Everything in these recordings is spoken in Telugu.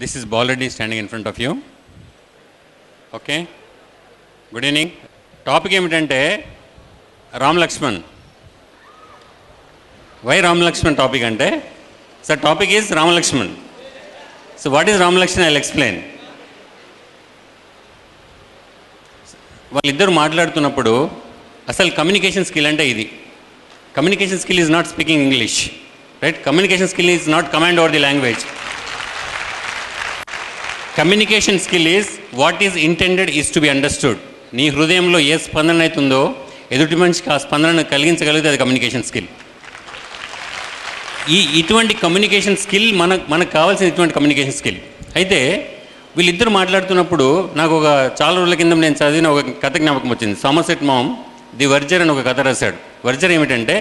This is Balreddy standing in front of you. Okay. Good evening. Topic ఏమిటంటే Ram Laxman. Why Ram Lakshman topic ante? So topic is Ram Lakshman. So what is Ram Lakshman? I'll explain. వాళ్ళిద్దరు మాట్లాడుతున్నప్పుడు అసలు కమ్యూనికేషన్ స్కిల్ అంటే ఇది. Communication skill is not speaking English, right? Communication skill is not command over the language. Communication skill is what is intended is to be understood. నీ హృదయంలో ఏ స్పందన అవుతుందో ఎదుటి మనిషికి ఆ స్పందనను కలిగించగలిగితే అది కమ్యూనికేషన్ స్కిల్. ఇటువంటి కమ్యూనికేషన్ స్కిల్ మనకు కావాల్సిన ఇటువంటి కమ్యూనికేషన్ స్కిల్. అయితే వీళ్ళిద్దరు మాట్లాడుతున్నప్పుడు నాకు చాలా రోజుల కింద నేను చదివిన ఒక కథ జ్ఞాపకం వచ్చింది. సామర్సెట్ మామ్ ది వర్జర్ అని ఒక కథ రాశాడు. వర్జర్ ఏమిటంటే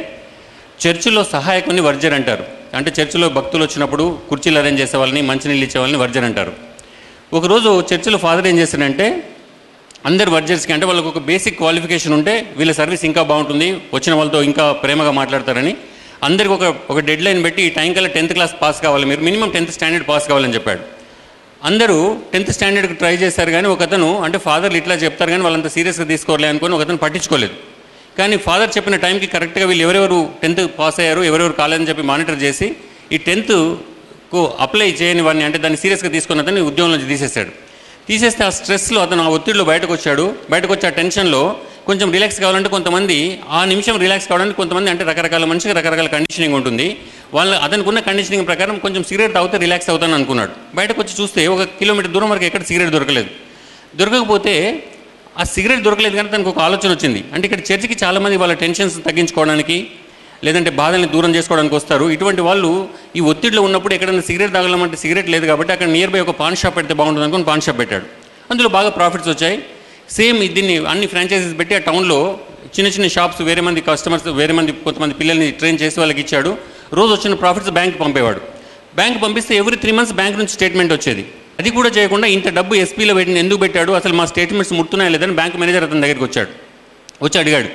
చర్చిలో సహాయకుని వర్జర్ అంటారు. అంటే చర్చిలో భక్తులు వచ్చినప్పుడు కుర్చీలు అరేంజ్ చేసే వాళ్ళని, మంచినీళ్ళు ఇచ్చే వాళ్ళని వర్జర్ అంటారు. ఒకరోజు చర్చిలో ఫాదర్ ఏం చేశాడంటే అందరు వర్జర్స్కి, అంటే వాళ్ళకు ఒక బేసిక్ క్వాలిఫికేషన్ ఉంటే వీళ్ళ సర్వీస్ ఇంకా బాగుంటుంది, వచ్చిన వాళ్ళతో ఇంకా ప్రేమగా మాట్లాడతారని అందరికి ఒక డెడ్ లైన్ పెట్టి ఈ టైం కల్లా 10th క్లాస్ పాస్ కావాలి, మీరు మినిమం 10th స్టాండర్డ్ పాస్ కావాలని చెప్పాడు. అందరూ 10th స్టాండర్డ్కి ట్రై చేశారు, కానీ ఒకతను అంటే ఫాదర్లు ఇట్లా చెప్తారు కానీ వాళ్ళంత సీరియస్గా తీసుకోలే అనుకొని ఒకతను పట్టించుకోలేదు. కానీ ఫాదర్ చెప్పిన టైంకి కరెక్ట్గా వీళ్ళు ఎవరెవరు 10th పాస్ అయ్యారు, ఎవరెవరు కాలేదని చెప్పి మానిటర్ చేసి ఈ 10thకు అప్లై చేయని వాడిని, అంటే దాన్ని సీరియస్గా తీసుకున్న అతన్ని ఉద్యోగం నుంచి తీసేస్తాడు. తీసేస్తే ఆ స్ట్రెస్లో అతను ఆ ఒత్తిడిలో బయటకు వచ్చి ఆ టెన్షన్లో కొంచెం రిలాక్స్ కావాలంటే కొంతమంది ఆ నిమిషం రిలాక్స్ కావడానికి కొంతమంది అంటే రకరకాల మనిషికి రకరకాల కండిషనింగ్ ఉంటుంది. అతనికి ఉన్న కండిషనింగ్ ప్రకారం కొంచెం సిగరెట్ తాగితే రిలాక్స్ అవుతాను అనుకున్నాడు. బయటకు వచ్చి చూస్తే 1 కిలోమీటర్ దూరం వరకు ఎక్కడ సిగరెట్ దొరకకపోతే ఆ సిగరెట్ దొరకలేదు కానీ తనకు ఒక ఆలోచన వచ్చింది. అంటే ఇక్కడ చర్చికి చాలామంది వాళ్ళ టెన్షన్స్ తగ్గించుకోవడానికి లేదంటే బాధల్ని దూరం చేసుకోవడానికి వస్తారు. ఇటువంటి వాళ్ళు ఈ ఒత్తిడిలో ఉన్నప్పుడు ఎక్కడైనా సిగరెట్ తాగలమంటే సిగరెట్ లేదు కాబట్టి అక్కడ నియర్ బై ఒక పాన్ షాప్ పెడితే బాగుంటుంది అనుకుని పాన్ షాప్ పెట్టాడు. అందులో బాగా ప్రాఫిట్స్ వచ్చాయి. సేమ్ దీన్ని అన్ని ఫ్రాంచైజీస్ పెట్టి ఆ టౌన్లో చిన్న చిన్న షాప్స్ వేరే మంది కస్టమర్స్ కొంతమంది పిల్లల్ని ట్రైన్ చేసి వాళ్ళకి ఇచ్చాడు. రోజు వచ్చిన ప్రాఫిట్స్ బ్యాంక్ పంపేవాడు. బ్యాంక్ పంపిస్తే ఎవ్రీ 3 months బ్యాంక్ నుంచి స్టేట్మెంట్ వచ్చేది. అది కూడా చేయకుండా ఇంత డబ్బు ఎస్పీలో ఎందుకు పెట్టాడు, అసలు మా స్టేట్మెంట్స్ ముడుతున్నాయా లేదని బ్యాంక్ మేనేజర్ అతని దగ్గరికి వచ్చి అడిగాడు.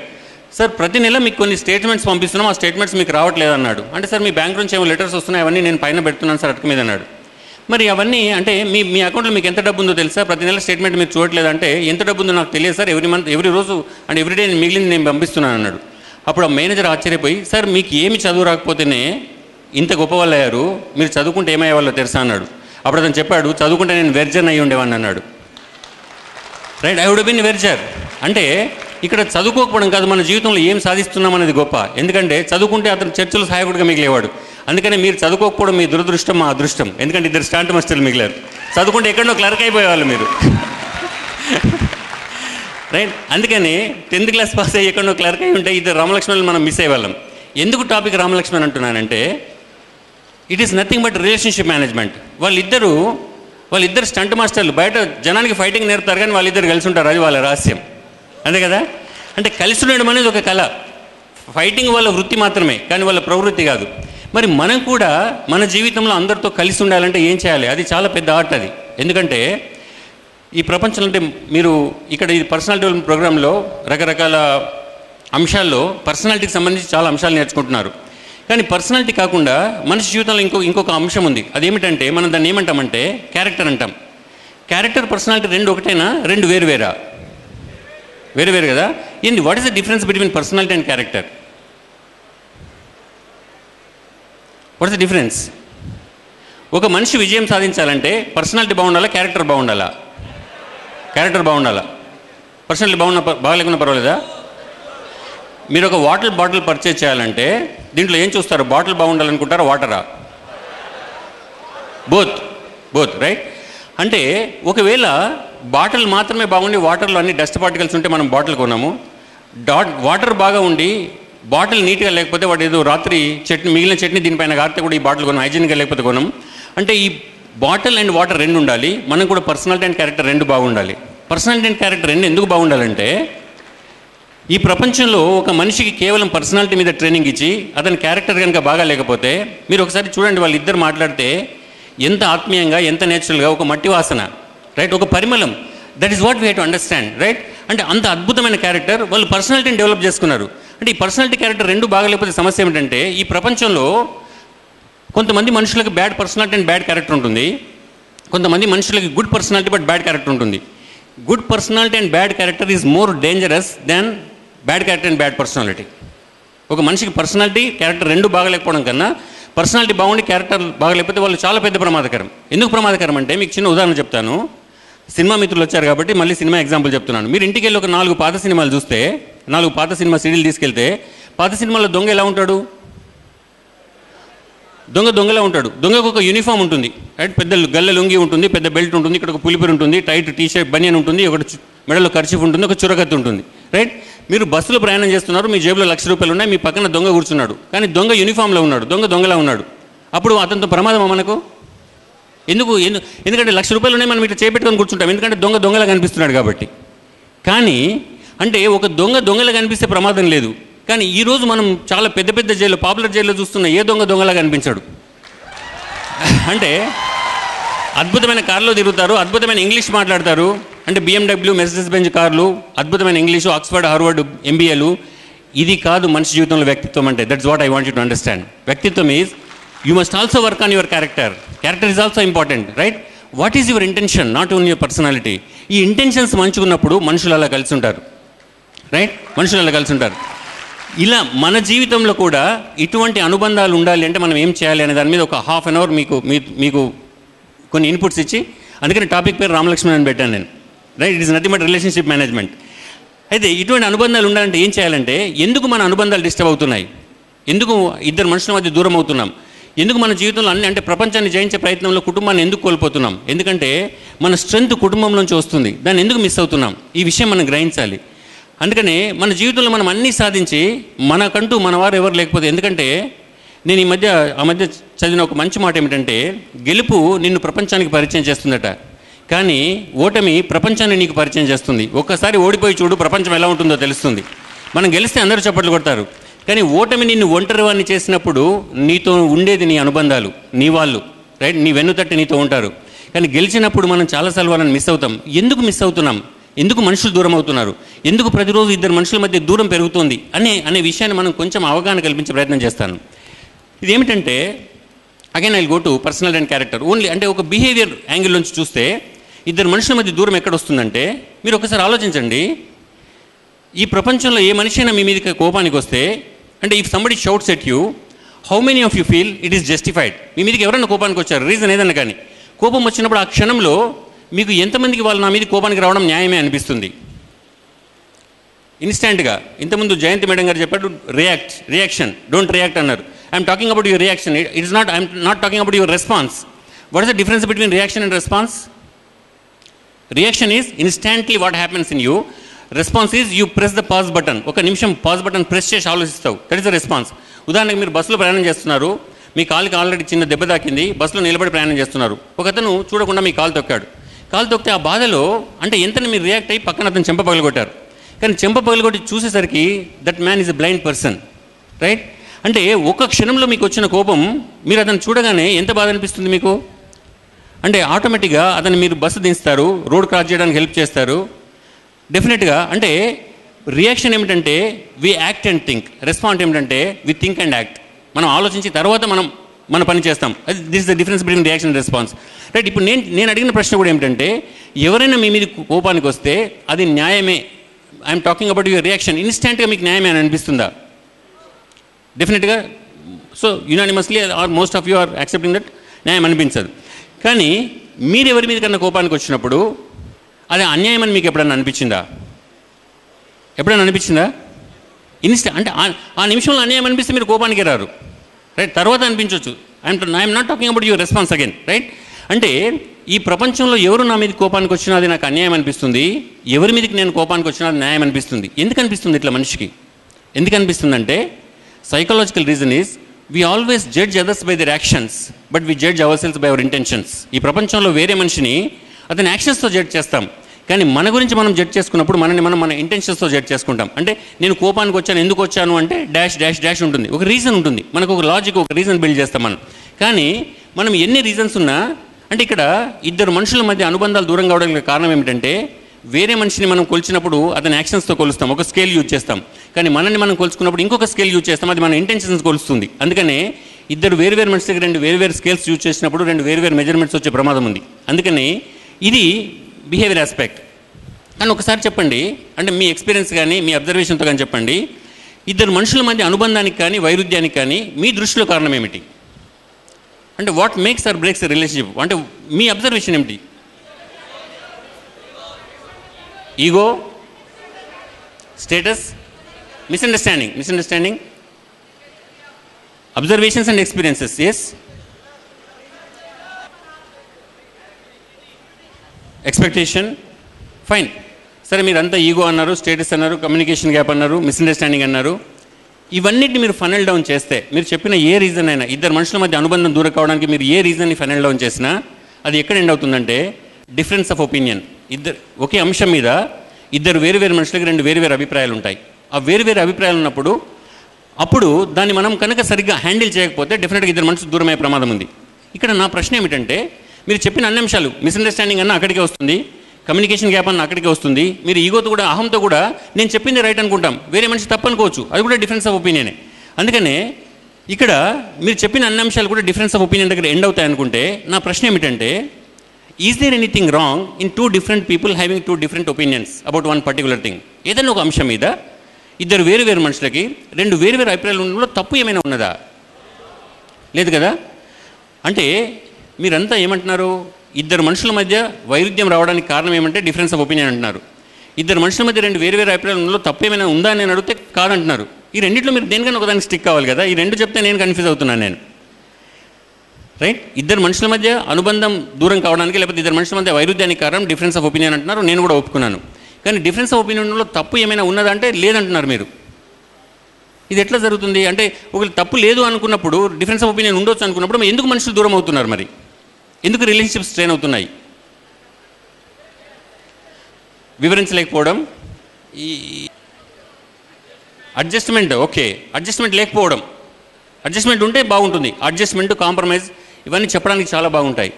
సార్ ప్రతి నెల మీకు కొన్ని స్టేట్మెంట్స్ పంపిస్తున్నాం, ఆ స్టేట్మెంట్స్ మీకు రావట్లేదు అన్నాడు. అంటే సార్ మీ బ్యాంక్ నుంచి ఏమో లెటర్స్ వస్తున్నాయి, అవన్నీ నేను పైన పెడుతున్నాను సార్ అటుక మీద అన్నాడు. మరి అవన్నీ అంటే మీ అకౌంట్లో మీకు ఎంత డబ్బు ఉందో తెలుసా, ప్రతి నెల స్టేట్మెంట్ మీరు చూడట్లేదంటే ఎంత డబ్బు ఉందో నాకు తెలియదు సార్, ఎవ్రీ రోజు అండ్ ఎవ్రీడే మిగిలింది నేను పంపిస్తున్నాను అన్నాడు. అప్పుడు ఆ మేనేజర్ ఆశ్చర్యపోయి సార్ మీకు ఏమి చదువు రాకపోతేనే ఇంత గొప్ప వాళ్ళు అయ్యారు, మీరు చదువుకుంటే ఏమయ్యే వాళ్ళో తెలుసా అన్నాడు. అప్పుడు అతను చెప్పాడు చదువుకుంటే నేను వెర్జన్ అయ్యి ఉండేవాడిని అన్నాడు. రైట్, ఐ వుడ్ బీన్ వెర్జర్. అంటే ఇక్కడ చదువుకోకపోవడం కాదు, మన జీవితంలో ఏం సాధిస్తున్నాం అనేది గొప్ప. ఎందుకంటే చదువుకుంటే అతను చర్చలో సహాయకుడిగా మిగిలేవాడు. అందుకని మీరు చదువుకోకపోవడం మీ దురదృష్టం, మా అదృష్టం. ఎందుకంటే 2 స్టాంట్ మాస్టర్లు మిగిలారు. చదువుకుంటే ఎక్కడో క్లర్క్ అయిపోయేవాళ్ళు మీరు. రైట్, అందుకని 10th క్లాస్ పాస్ అయ్యి ఎక్కడో క్లర్క్ అయి ఉంటే ఇద్దరు రామలక్ష్మణులు మనం మిస్ అయ్యేవాళ్ళం. ఎందుకు టాపిక్ రామలక్ష్మణ్ అంటున్నానంటే it is nothing but relationship management. వాళ్ళిద్దరు స్టంట్ మాస్టర్లు. బయట జనానికి ఫైటింగ్ నేర్పుతారు కానీ వాళ్ళిద్దరు కలిసి ఉంటారు, అది వాళ్ళ రహస్యం. అంతే కదా? అంటే కలిసి ఉండడం అనేది ఒక కళ. ఫైటింగ్ వాళ్ళ వృత్తి మాత్రమే కానీ వాళ్ళ ప్రవృత్తి కాదు. మరి మనం కూడా మన జీవితంలో అందరితో కలిసి ఉండాలంటే ఏం చేయాలి? అది చాలా పెద్ద ఆర్ట్ అది. ఎందుకంటే ఈ ప్రపంచంలో అంటే మీరు ఇక్కడ ఈ పర్సనాలిటీ డెవలప్మెంట్ ప్రోగ్రాంలో రకరకాల అంశాల్లో పర్సనాలిటీకి సంబంధించి చాలా అంశాలు నేర్చుకుంటున్నారు. కానీ పర్సనాలిటీ కాకుండా మనిషి జీవితంలో ఇంకొక అంశం ఉంది. అదేమిటంటే మనం దాన్ని ఏమంటామంటే క్యారెక్టర్ అంటాం. క్యారెక్టర్ పర్సనాలిటీ 2 ఒకటేనా, 2 వేరువేరా? వేరు కదా. ఏంది, what is the difference between personality and character? What is the difference? ఒక మనిషి విజయం సాధించాలంటే పర్సనాలిటీ బాగుండాలా, క్యారెక్టర్ బాగుండాలా? క్యారెక్టర్ బాగుండాలా. పర్సనాలిటీ బాగలేకుండా పర్వాలేదా? మీరు ఒక వాటర్ బాటిల్ పర్చేజ్ చేయాలంటే దీంట్లో ఏం చూస్తారు? బాటిల్ బాగుండాలనుకుంటారా, వాటరా? Both right. అంటే ఒకవేళ బాటిల్ మాత్రమే బాగుండి వాటర్లో అన్ని డస్ట్ పార్టికల్స్ ఉంటే మనం బాటిల్ కొన్నాము. వాటర్ బాగా ఉండి బాటిల్ నీట్గా లేకపోతే వాడు ఏదో రాత్రి మిగిలిన చట్నీ దీనిపైన కారితే కూడా ఈ బాటిల్ కొన్నాం, హైజీన్గా లేకపోతే కొన్నాం. అంటే ఈ బాటిల్ అండ్ వాటర్ 2 ఉండాలి. మనం కూడా పర్సనాలిటీ అండ్ క్యారెక్టర్ 2 బాగుండాలి. పర్సనాలిటీ అండ్ క్యారెక్టర్ 2 ఎందుకు బాగుండాలంటే ఈ ప్రపంచంలో ఒక మనిషికి కేవలం పర్సనాలిటీ మీద ట్రైనింగ్ ఇచ్చి అతని క్యారెక్టర్ కనుక బాగా లేకపోతే మీరు ఒకసారి చూడండి, వాళ్ళిద్దరు మాట్లాడితే ఎంత ఆత్మీయంగా, ఎంత నేచురల్గా, ఒక మట్టి వాసన, రైట్, ఒక పరిమళం. That is what we have to understand, right. అంటే అంత అద్భుతమైన క్యారెక్టర్ వాళ్ళు పర్సనాలిటీని డెవలప్ చేసుకున్నారు. అంటే ఈ పర్సనాలిటీ క్యారెక్టర్ 2 బాగలేకపోతే సమస్య ఏమిటంటే ఈ ప్రపంచంలో కొంతమంది మనుషులకు bad personality and bad character ఉంటుంది, కొంతమంది మనుషులకి good personality but bad character ఉంటుంది. Good personality and bad character is more dangerous than bad character and bad personality. ఒక మనిషికి పర్సనాలిటీ క్యారెక్టర్ రెండు బాగలేకపోవడం కన్నా పర్సనాలిటీ బాగుండి క్యారెక్టర్ బాగలేకపోతే వాళ్ళు చాలా పెద్ద ప్రమాదకరం. ఎందుకు ప్రమాదకరం అంటే మీకు చిన్న ఉదాహరణ చెప్తాను. సినిమా మిత్రులు వచ్చారు కాబట్టి మళ్ళీ సినిమా ఎగ్జాంపుల్ చెప్తున్నాను. మీరు ఇంటికి వెళ్ళి ఒక 4 పాత సినిమాలు చూస్తే, 4 పాత సినిమా సీడీలు తీసుకెళ్తే, పాత సినిమాలో దొంగ ఎలా ఉంటాడు? దొంగలా ఉంటాడు. దొంగకు ఒక యూనిఫామ్ ఉంటుంది, రైట్? పెద్ద గల్ల లొంగి ఉంటుంది, పెద్ద బెల్ట్ ఉంటుంది, ఇక్కడ ఒక పులిపిరి ఉంటుంది, టైట్ టీషర్ట్ బనియన్ ఉంటుంది, ఒకటి మెడలో ఖర్చీఫ్ ఉంటుంది, ఒక చురకత్తి ఉంటుంది, రైట్? మీరు బస్సులో ప్రయాణం చేస్తున్నారు, మీ జేబులో ₹1,00,000 ఉన్నాయి, మీ పక్కన దొంగ కూర్చున్నాడు, కానీ దొంగ యూనిఫామ్లో ఉన్నాడు, దొంగలా ఉన్నాడు. అప్పుడు అతనితో ప్రమాదమా మనకు? ఎందుకంటే ₹1,00,000 ఉన్నాయి, మనం ఇట్లా చేపెట్టుకొని కూర్చుంటాం, ఎందుకంటే దొంగలా కనిపిస్తున్నాడు కాబట్టి. కానీ అంటే ఒక దొంగలా కనిపిస్తే ప్రమాదం లేదు. కానీ ఈరోజు మనం చాలా పెద్ద పెద్ద జైల్లో, పాపులర్ జైల్లో చూస్తున్న ఏ దొంగలా కనిపించాడు. అంటే అద్భుతమైన కార్లో తిరుగుతారు, అద్భుతమైన ఇంగ్లీష్ మాట్లాడతారు, అంటే BMW, మెర్సిడెస్ బెంజ్ కార్లు, అద్భుతమైన ఇంగ్లీషు, ఆక్స్ఫర్డ్, హార్వర్డ్ MBAలు. ఇది కాదు మనిషి జీవితంలో వ్యక్తిత్వం అంటే. That's what I want you to understand. వ్యక్తిత్వం is you must also work on your character. Character is also important, right? What is your intention, not only your personality. ఈ ఇంటెన్షన్స్ మంచుకున్నప్పుడు మనుషులు అలా కలిసి ఉంటారు, రైట్? మనుషులు అలా కలిసి ఉంటారు. ఇలా మన జీవితంలో కూడా ఇటువంటి అనుబంధాలు ఉండాలి అంటే మనం ఏం చేయాలి అనే దాని మీద ఒక ½ అన్ అవర్ మీకు కొన్ని ఇన్పుట్స్ ఇచ్చి, అందుకని టాపిక్ పేరు రామలక్ష్మణ్ అని పెట్టాను నేను, right? It is nothing but relationship management. అయితే ఇటువంటి అనుబంధాలు ఉండాలంటే ఏం చేయాలంటే, ఎందుకు మన అనుబంధాలు డిస్టర్బ్ అవుతున్నాయి, ఎందుకు ఇద్దరు మనుషుల మధ్య దూరం అవుతున్నాం, ఎందుకు మన జీవితంలో అంటే ప్రపంచాన్ని జయించే ప్రయత్నంలో కుటుంబాన్ని ఎందుకు కోల్పోతున్నాం, ఎందుకంటే మన స్ట్రెంగ్త్ కుటుంబం నుంచి వస్తుంది, దాన్ని ఎందుకు మిస్ అవుతున్నాం, ఈ విషయం మనం గ్రహించాలి. అందుకనే మన జీవితంలో మనం అన్నీ సాధించి మనకంటూ మన వారు ఎవరు లేకపోతే, ఎందుకంటే నేను ఈ మధ్య చదివిన ఒక మంచి మాట ఏమిటంటే, గెలుపు నిన్ను ప్రపంచానికి పరిచయం చేస్తుందట, కానీ ఓటమి ప్రపంచాన్ని నీకు పరిచయం చేస్తుంది. ఒక్కసారి ఓడిపోయి చూడు, ప్రపంచం ఎలా ఉంటుందో తెలుస్తుంది. మనం గెలిస్తే అందరూ చప్పట్లు కొడతారు, కానీ ఓటమి నిన్ను ఒంటరివాన్ని చేసినప్పుడు నీతో ఉండేది నీ అనుబంధాలు, నీ వాళ్ళు, రైట్? నీ వెన్నుతట్టి నీతో ఉంటారు. కానీ గెలిచినప్పుడు మనం చాలాసార్లు వాళ్ళని మిస్ అవుతాం. ఎందుకు మిస్ అవుతున్నాం, ఎందుకు మనుషులు దూరం అవుతున్నారు, ఎందుకు ప్రతిరోజు ఇద్దరు మనుషుల మధ్య దూరం పెరుగుతుంది అనే విషయాన్ని మనం కొంచెం అవగాహన కల్పించే ప్రయత్నం చేస్తాను. ఇదేమిటంటే, again I go to personal and character only. అంటే ఒక బిహేవియర్ యాంగిల్ నుంచి చూస్తే ఇద్దరు మనుషుల మధ్య దూరం ఎక్కడ వస్తుందంటే, మీరు ఒకసారి ఆలోచించండి. ఈ ప్రపంచంలో ఏ మనిషి అయినా మీ మీదకి కోపానికి వస్తే, అంటే if somebody shouts at you, how many of you feel it is justified? మీ మీదకి ఎవరైనా కోపానికి వచ్చారు, రీజన్ ఏదన్నా కానీ, కోపం వచ్చినప్పుడు ఆ క్షణంలో మీకు ఎంతమందికి వాళ్ళు నా మీద కోపానికి రావడం న్యాయమే అనిపిస్తుంది? ఇన్స్టెంట్గా. ఇంతకుముందు జయంతి మేడం గారు చెప్పారు, రియాక్షన్, డోంట్ రియాక్ట్ అన్నారు. I'm talking about your reaction, I'm not talking about your response. What is the difference between reaction and response? Reaction is instantly what happens in you. Response is you press the pause button. ఒక నిమిషం పాజ్ బటన్ ప్రెస్ చేసి ఆలోచిస్తావు, దట్ ఈస్ ద రెస్పాన్స్. ఉదాహరణకు మీరు బస్సులో ప్రయాణం చేస్తున్నారు, మీ కాలుకి ఆల్రెడీ చిన్న దెబ్బ తాకింది, బస్సులో నిలబడి ప్రయాణం చేస్తున్నారు, ఒకతను చూడకుండా మీ కాలు తొక్కాడు. కాలు తొక్కితే ఆ బాధలో అంటే ఎంతని మీరు రియాక్ట్ అయ్యి పక్కన అతను చెంప పగలగొట్టారు. కానీ చెంప పగలగొట్టి చూసేసరికి that man is a blind person, right? అంటే ఒక క్షణంలో మీకు వచ్చిన కోపం, మీరు అతను చూడగానే ఎంత బాధ అనిపిస్తుంది మీకు? అంటే ఆటోమేటిక్గా అతను మీరు బస్సు దించుతారు, రోడ్ క్రాస్ చేయడానికి హెల్ప్ చేస్తారు డెఫినెట్గా. అంటే రియాక్షన్ ఏమిటంటే we act and think, response ఏమిటంటే వి థింక్ అండ్ యాక్ట్. మనం ఆలోచించి తర్వాత మన పని చేస్తాం. This is the difference between reaction and response, right? ఇప్పుడు నేను అడిగిన ప్రశ్న కూడా ఏమిటంటే, ఎవరైనా మీ మీద కోపానికి వస్తే అది న్యాయమే. I'm talking about your reaction. ఇన్స్టెంట్గా మీకు న్యాయమే అని అనిపిస్తుందా? డెఫినెట్గా. So unanimously or most of you are accepting that న్యాయం అనిపించదు. కానీ మీరు ఎవరి మీద కన్నా కోపానికి వచ్చినప్పుడు అది అన్యాయం అని మీకు ఎప్పుడన్నా అనిపించిందా? ఎప్పుడైనా అనిపించిందా? అంటే ఆ నిమిషంలో అన్యాయం అనిపిస్తే మీరు కోపానికి రారు, రైట్? తర్వాత అనిపించవచ్చు. I'm not talking about your response again, right? అంటే ఈ ప్రపంచంలో ఎవరు నా మీద కోపానికి వచ్చినా అది నాకు అన్యాయం అనిపిస్తుంది, ఎవరి మీదకి నేను కోపానికి వచ్చినా అది న్యాయం అనిపిస్తుంది. ఎందుకు అనిపిస్తుంది ఇట్లా మనిషికి? ఎందుకు అనిపిస్తుందంటే psychological reason is we always judge others by their actions but we judge ourselves by our intentions. ఈ ప్రపంచంలో వేరే మనిషిని అతని యాక్షన్స్తో జడ్జ్ చేస్తాం, కానీ మన గురించి మనం జడ్జ్ చేసుకున్నప్పుడు మన ఇంటెన్షన్స్తో జడ్జ్ చేసుకుంటాం. అంటే నేను కోపానికి వచ్చాను, ఎందుకు వచ్చాను అంటే డాష్ డాష్ డాష్ ఉంటుంది, ఒక రీజన్ ఉంటుంది, మనకు ఒక లాజిక్, ఒక రీజన్ బిల్డ్ చేస్తాం మనం. కానీ మనం ఎన్ని రీజన్స్ ఉన్నా, అంటే ఇక్కడ ఇద్దరు మనుషుల మధ్య అనుబంధాలు దూరం కావడానికి కారణం ఏమిటంటే, వేరే మనిషిని మనం కొలిచినప్పుడు అతని యాక్షన్స్తో కొలుస్తాం, ఒక స్కేల్ యూజ్ చేస్తాం. కానీ మనల్ని మనం కొలుచుకున్నప్పుడు ఇంకొక స్కేల్ యూజ్ చేస్తాం, అది మన ఇంటెన్షన్స్ కొలుస్తుంది. అందుకనే ఇద్దరు వేరు మనిషి దగ్గర రెండు వేరు స్కేల్స్ యూజ్ చేసినప్పుడు రెండు వేరు మెజర్మెంట్స్ వచ్చే ప్రమాదం ఉంది. అందుకని ఇది బిహేవియర్ ఆస్పెక్ట్. కానీ ఒకసారి చెప్పండి, అంటే మీ ఎక్స్పీరియన్స్ కానీ మీ అబ్జర్వేషన్తో కానీ చెప్పండి, ఇద్దరు మనుషుల మధ్య అనుబంధానికి కానీ వైరుధ్యానికి కానీ మీ దృష్టిలో కారణం ఏమిటి? అంటే what makes or breaks relationship? అంటే మీ అబ్జర్వేషన్ ఏమిటి? Ego, status, misunderstanding, observations and experiences. Yes, expectation, fine. సరే, మీరు అంతా ఈగో అన్నారు, స్టేటస్ అన్నారు, కమ్యూనికేషన్ గ్యాప్ అన్నారు, మిస్అండర్స్టాండింగ్ అన్నారు. ఇవన్నిటిని మీరు ఫనల్ డౌన్ చేస్తే, మీరు చెప్పిన ఏ రీజన్ అయినా, ఇద్దరు మనుషుల మధ్య అనుబంధం దూరం కావడానికి మీరు ఏ రీజన్ని ఫనల్ డౌన్ చేసినా అది ఎక్కడ ఎండ్ అవుతుందంటే డిఫరెన్స్ ఆఫ్ ఒపీనియన్. ఒకే అంశం మీద ఇద్దరు వేరు మనుషులకి రెండు వేరు అభిప్రాయాలు ఉంటాయి. ఆ వేరు అభిప్రాయాలు ఉన్నప్పుడు అప్పుడు దాన్ని మనం కనుక సరిగ్గా హ్యాండిల్ చేయకపోతే డెఫినెట్గా ఇద్దరు మనుషులు దూరమయ్యే ప్రమాదం ఉంది. ఇక్కడ నా ప్రశ్న ఏమిటంటే, మీరు చెప్పిన అన్ని అంశాలు, మిస్అండర్స్టాండింగ్ అన్న అక్కడికే వస్తుంది, కమ్యూనికేషన్ గ్యాప్ అన్న అక్కడికే వస్తుంది, మీరు ఈగోతో కూడా అహంతో కూడా నేను చెప్పింది రైట్ అనుకుంటాం, వేరే మనిషి తప్పు అనుకోవచ్చు, అది కూడా డిఫరెన్స్ ఆఫ్ ఒపీనియనే. అందుకనే ఇక్కడ మీరు చెప్పిన అన్ని అంశాలు కూడా డిఫరెన్స్ ఆఫ్ ఒపీనియన్ దగ్గర ఎండ్ అవుతాయి అనుకుంటే నా ప్రశ్న ఏమిటంటే, is there anything wrong in two different people having two different opinions about one particular thing? ఏదైనా ఒక అంశం మీద ఇద్దరు వేరు మనుషులకి రెండు వేరు అభిప్రాయాలు ఉండడంలో తప్పు ఏమైనా ఉన్నదా? లేదు కదా. అంటే మీరంతా ఏమంటున్నారు, ఇద్దరు మనుషుల మధ్య వైరుధ్యం రావడానికి కారణం ఏమంటే డిఫరెన్స్ ఆఫ్ ఒపీనియన్ అంటున్నారు. ఇద్దరు మనుషుల మధ్య రెండు వేరు అభిప్రాయాలు ఉండడంలో తప్పు ఏమైనా ఉందా అని నేను అడిగితే కాదంటున్నారు. ఈ రెండింటిలో మీరు దేనికైనా ఒకదానికి స్టిక్ కావాలి కదా. ఈ రెండు చెప్తే నేను కన్ఫ్యూజ్ అవుతున్నాను నేను. రైట్, ఇద్దరు మనుషుల మధ్య అనుబంధం దూరం కావడానికి లేకపోతే ఇద్దరు మనుషుల మధ్య వైరుధ్యానికి కారణం డిఫరెన్స్ ఆఫ్ ఒపీనియన్ అంటున్నారు, నేను కూడా ఒప్పుకున్నాను. కానీ డిఫరెన్స్ ఆఫ్ ఒపీనియన్లో తప్పు ఏమైనా ఉన్నదంటే లేదంటున్నారు మీరు. ఇది ఎట్లా జరుగుతుంది? అంటే ఒకవేళ తప్పు లేదు అనుకున్నప్పుడు, డిఫరెన్స్ ఆఫ్ ఒపీనియన్ ఉండొచ్చు అనుకున్నప్పుడు ఎందుకు మనుషులు దూరం అవుతున్నారు? మరి ఎందుకు రిలేషన్షిప్స్ స్ట్రెయిన్ అవుతున్నాయి? వివరించలేకపోవడం, ఈ అడ్జస్ట్మెంట్, ఓకే, అడ్జస్ట్మెంట్ లేకపోవడం. అడ్జస్ట్మెంట్ ఉంటే బాగుంటుంది, అడ్జస్ట్మెంట్, కాంప్రమైజ్ ఇవన్నీ చెప్పడానికి చాలా బాగుంటాయి.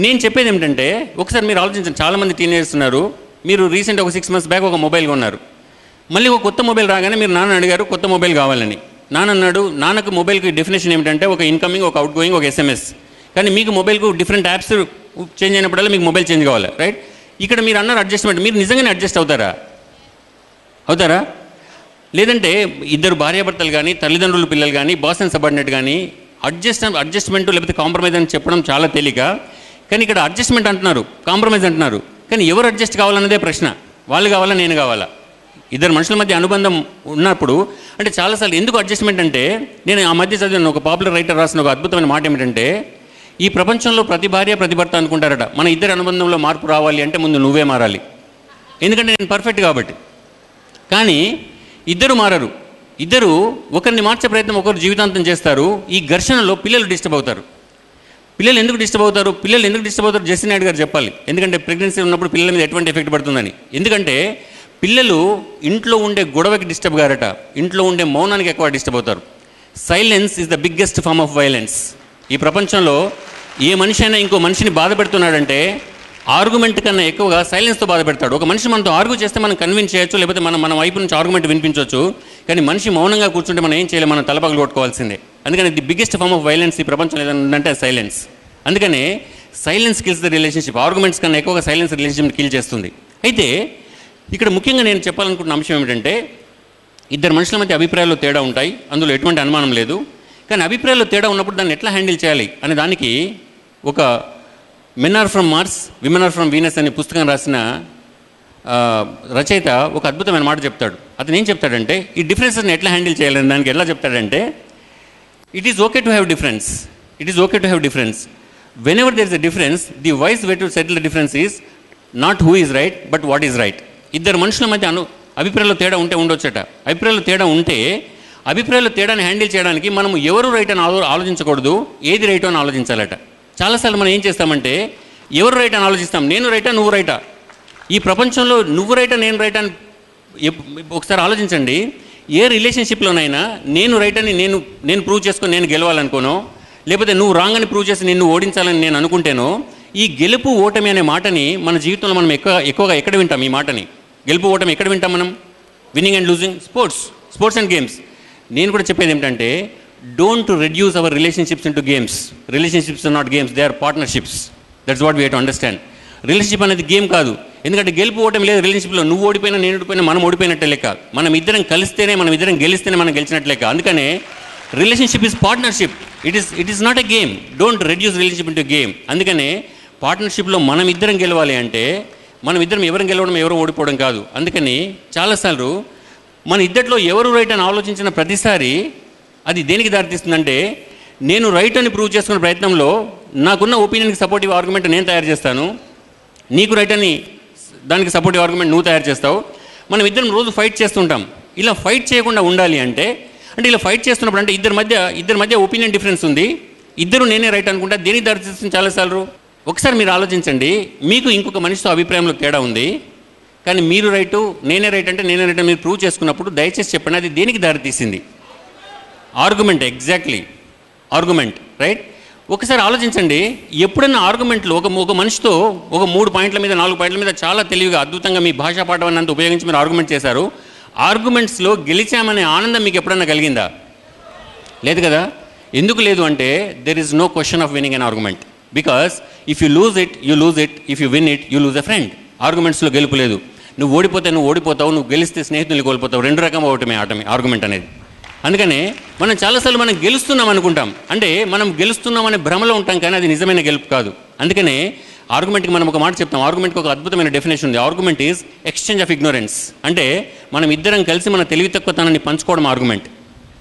నేను చెప్పేది ఏమిటంటే, ఒకసారి మీరు ఆలోచించండి, చాలామంది టీనేజర్స్ ఉన్నారు. మీరు రీసెంట్ ఒక 6 months బ్యాక్ ఒక మొబైల్ కొన్నారు. మళ్ళీ ఒక కొత్త మొబైల్ రాగానే మీరు నాన్న అడిగారు కొత్త మొబైల్ కావాలని. నాన్న అన్నాడు, నాన్నకు మొబైల్కి డెఫినేషన్ ఏమిటంటే ఒక ఇన్కమింగ్, ఒక అవుట్ గోయింగ్, ఒక SMS. కానీ మీకు మొబైల్కు డిఫరెంట్ యాప్స్ చేంజ్ అయినప్పుడల్లా మీకు మొబైల్ చేంజ్ కావాలి. రైట్, ఇక్కడ మీరు అన్నారు అడ్జస్ట్మెంట్. మీరు నిజంగానే అడ్జస్ట్ అవుతారా? లేదంటే ఇద్దరు భార్యాభర్తలు కానీ, తల్లిదండ్రులు పిల్లలు కానీ, బాస్ అండ్ సబార్డినేట్ కానీ అడ్జస్ట్మెంట్ లేకపోతే కాంప్రమైజ్ అని చెప్పడం చాలా తేలిక. కానీ ఇక్కడ అడ్జస్ట్మెంట్ అంటున్నారు, కాంప్రమైజ్ అంటున్నారు. కానీ ఎవరు అడ్జస్ట్ కావాలన్నదే ప్రశ్న. వాళ్ళు కావాలా, నేను కావాలా? ఇద్దరు మనుషుల మధ్య అనుబంధం ఉన్నప్పుడు అంటే చాలాసార్లు ఎందుకు అడ్జస్ట్మెంట్ అంటే, నేను ఆ మధ్య చదివిన ఒక పాపులర్ రైటర్ రాసిన ఒక అద్భుతమైన మాట ఏమిటంటే, ఈ ప్రపంచంలో ప్రతి భార్య ప్రతి భర్త అనుకుంటారట, మన ఇద్దరు అనుబంధంలో మార్పు రావాలి అంటే ముందు నువ్వే మారాలి, ఎందుకంటే నేను పర్ఫెక్ట్ కాబట్టి. కానీ ఇద్దరు మారరు. ఇద్దరు ఒకరిని మార్చే ప్రయత్నం ఒకరు జీవితాంతం చేస్తారు. ఈ ఘర్షణలో పిల్లలు డిస్టర్బ్ అవుతారు. పిల్లలు ఎందుకు డిస్టర్బ్ అవుతారు జెస్సీ నాయుడు గారు చెప్పాలి. ఎందుకంటే ప్రెగ్నెన్సీ ఉన్నప్పుడు పిల్లల మీద ఎటువంటి ఎఫెక్ట్ పడుతుందని. ఎందుకంటే పిల్లలు ఇంట్లో ఉండే గొడవకి డిస్టర్బ్ కారట, ఇంట్లో ఉండే మౌనానికి ఎక్కువ డిస్టర్బ్ అవుతారు. Silence is the biggest form of violence. ఈ ప్రపంచంలో ఏ మనిషి అయినా ఇంకో మనిషిని బాధ పెడుతున్నాడంటే ఆర్గ్యుమెంట్ కన్నా ఎక్కువగా సైలెన్స్తో బాధ పెడతాడు. ఒక మనిషి మనతో ఆర్గ్యూ చేస్తే మనం కన్విన్స్ చేయొచ్చు, లేకపోతే మన వైపు నుంచి ఆర్గ్యుమెంట్ వినిపించవచ్చు. కానీ మనిషి మౌనంగా కూర్చుంటే మనం ఏం చేయలేము, మనం తలపగలు కొట్టుకోవాల్సిందే. అందుకని the biggest form of violence ఈ ప్రపంచంలో ఏదైనా ఉందంటే సైలెన్స్. అందుకనే silence kills the relationship. Arguments కన్నా ఎక్కువగా సైలెన్స్ రిలేషన్షిప్ కిల్ చేస్తుంది. అయితే ఇక్కడ ముఖ్యంగా నేను చెప్పాలనుకుంటున్న అంశం ఏమిటంటే, ఇద్దరు మనుషుల మధ్య అభిప్రాయాల్లో తేడా ఉంటాయి, అందులో ఎటువంటి అనుమానం లేదు. కానీ అభిప్రాయాల్లో తేడా ఉన్నప్పుడు దాన్ని ఎట్లా హ్యాండిల్ చేయాలి అనే దానికి ఒక men are from Mars, women are from Venus అనే పుస్తకం రాసిన రచయిత ఒక అద్భుతమైన మాట చెప్తాడు. అతను ఏం చెప్తాడంటే, ఈ డిఫరెన్సెస్ని ఎట్లా హ్యాండిల్ చేయాలని దానికి ఎట్లా చెప్తాడంటే, it is okay to have difference. Whenever there is a difference, the wise way to settle the difference is not who is right but what is right. ఇద్దరు మనుషుల మధ్య అభిప్రాయాల్లో తేడా ఉంటే ఉండొచ్చట. అభిప్రాయాల్లో తేడా ఉంటే అభిప్రాయాల్లో తేడాన్ని హ్యాండిల్ చేయడానికి మనం ఎవరు రైట్ అని ఆలోచించకూడదు, ఏది రైటో అని ఆలోచించాలట. చాలాసార్లు మనం ఏం చేస్తామంటే ఎవరు రైట్ అని ఆలోచిస్తాం, నేను రైటా నువ్వు రైటా. ఈ ప్రపంచంలో నువ్వు రైటా నేను రైటా అని ఒకసారి ఆలోచించండి. ఏ రిలేషన్షిప్లోనైనా నేను రైట్ అని నేను ప్రూవ్ చేసుకొని నేను గెలవాలనుకోనో, లేకపోతే నువ్వు రాంగ్ అని ప్రూవ్ చేసి నిన్ను ఓడించాలని నేను అనుకుంటేనో, ఈ గెలుపు ఓటమి అనే మాటని మన జీవితంలో మనం ఎక్కువగా ఎక్కడ వింటాం? ఈ మాటని గెలుపు ఓటమి ఎక్కడ వింటాం మనం? Winning and losing, sports and games. నేను కూడా చెప్పేది ఏమిటంటే, don't reduce our relationships into games. Relationships are not games, they are partnerships. That's what we have to understand. Relationship అనేది గేమ్ కాదు. ఎందుకంటే గెలుపు ఓటమి లేదు రిలేషన్షిప్లో. నువ్వు ఓడిపోయినా నేను ఓడిపోయినా మనం ఓడిపోయినట్టే లెక్క. మనం ఇద్దరం కలిస్తేనే, మనం ఇద్దరం గెలిస్తేనే మనం గెలిచినట్టు లెక్క. అందుకనే relationship is partnership. It is not a game. Don't reduce relationship into game. అందుకనే పార్ట్నర్షిప్లో మనం ఇద్దరం గెలవాలి అంటే మనం ఇద్దరం ఎవరు గెలవడం ఎవరు ఓడిపోవడం కాదు. అందుకని చాలాసార్లు మన ఇద్దరిలో ఎవరు రైట్ అని ఆలోచించిన ప్రతిసారి అది దేనికి దారితీస్తుందంటే, నేను రైట్ అని ప్రూవ్ చేసుకునే ప్రయత్నంలో నాకున్న ఒపీనియన్కి సపోర్టివ్ ఆర్గ్యుమెంట్ నేను తయారు చేస్తాను, నీకు రైట్ అని దానికి సపోర్టివ్ ఆర్గ్యుమెంట్ నువ్వు తయారు చేస్తావు. మనం ఇద్దరం రోజు ఫైట్ చేస్తుంటాం. ఇలా ఫైట్ చేయకుండా ఉండాలి అంటే ఇలా ఫైట్ చేస్తున్నప్పుడు అంటే ఇద్దరి మధ్య ఒపీనియన్ డిఫరెన్స్ ఉంది, ఇద్దరు నేనే రైట్ అనుకుంటా, దేనికి దారితీస్తుంది చాలాసార్లు. ఒకసారి మీరు ఆలోచించండి, మీకు ఇంకొక మనిషితో అభిప్రాయంలో తేడా ఉంది, కానీ మీరు రైటు నేనే రైట్ అంటే నేనే రైట్ అని మీరు ప్రూవ్ చేసుకున్నప్పుడు దయచేసి చెప్పండి అది దేనికి దారితీసింది? ఆర్గ్యుమెంట్. Exactly argument, right? ఒకసారి ఆలోచించండి, ఎప్పుడన్నా ఆర్గ్యుమెంట్లో ఒక మనిషితో ఒక 3 పాయింట్ల మీద 4 పాయింట్ల మీద చాలా తెలివిగా అద్భుతంగా మీ భాషా పాఠం అంతా ఉపయోగించి మీరు ఆర్గ్యుమెంట్ చేశారు. ఆర్గ్యుమెంట్స్లో గెలిచామనే ఆనందం మీకు ఎప్పుడన్నా కలిగిందా? లేదు కదా. ఎందుకు లేదు అంటే there is no question of winning an argument. Because if you lose it you lose it, if you win it you lose a friend. ఆర్గ్యుమెంట్స్లో గెలుపు లేదు. నువ్వు ఓడిపోతే నువ్వు ఓడిపోతావు, నువ్వు గెలిస్తే స్నేహితులు కోల్పోతావు. 2 రకం ఒకటమే ఆర్గ్యుమెంట్ అనేది. అందుకనే మనం చాలాసార్లు మనం గెలుస్తున్నాం అనుకుంటాం, అంటే మనం గెలుస్తున్నామనే భ్రమలో ఉంటాం, కానీ అది నిజమైన గెలుపు కాదు. అందుకనే ఆర్గ్యుమెంట్కి మనం ఒక మాట చెప్తాం. ఆర్గ్యుమెంట్కి ఒక అద్భుతమైన డెఫినేషన్ ఉంది. Argument is exchange of ignorance. అంటే మనం ఇద్దరం కలిసి మన తెలివి తక్కువతనాన్ని పంచుకోవడం ఆర్గ్యుమెంట్,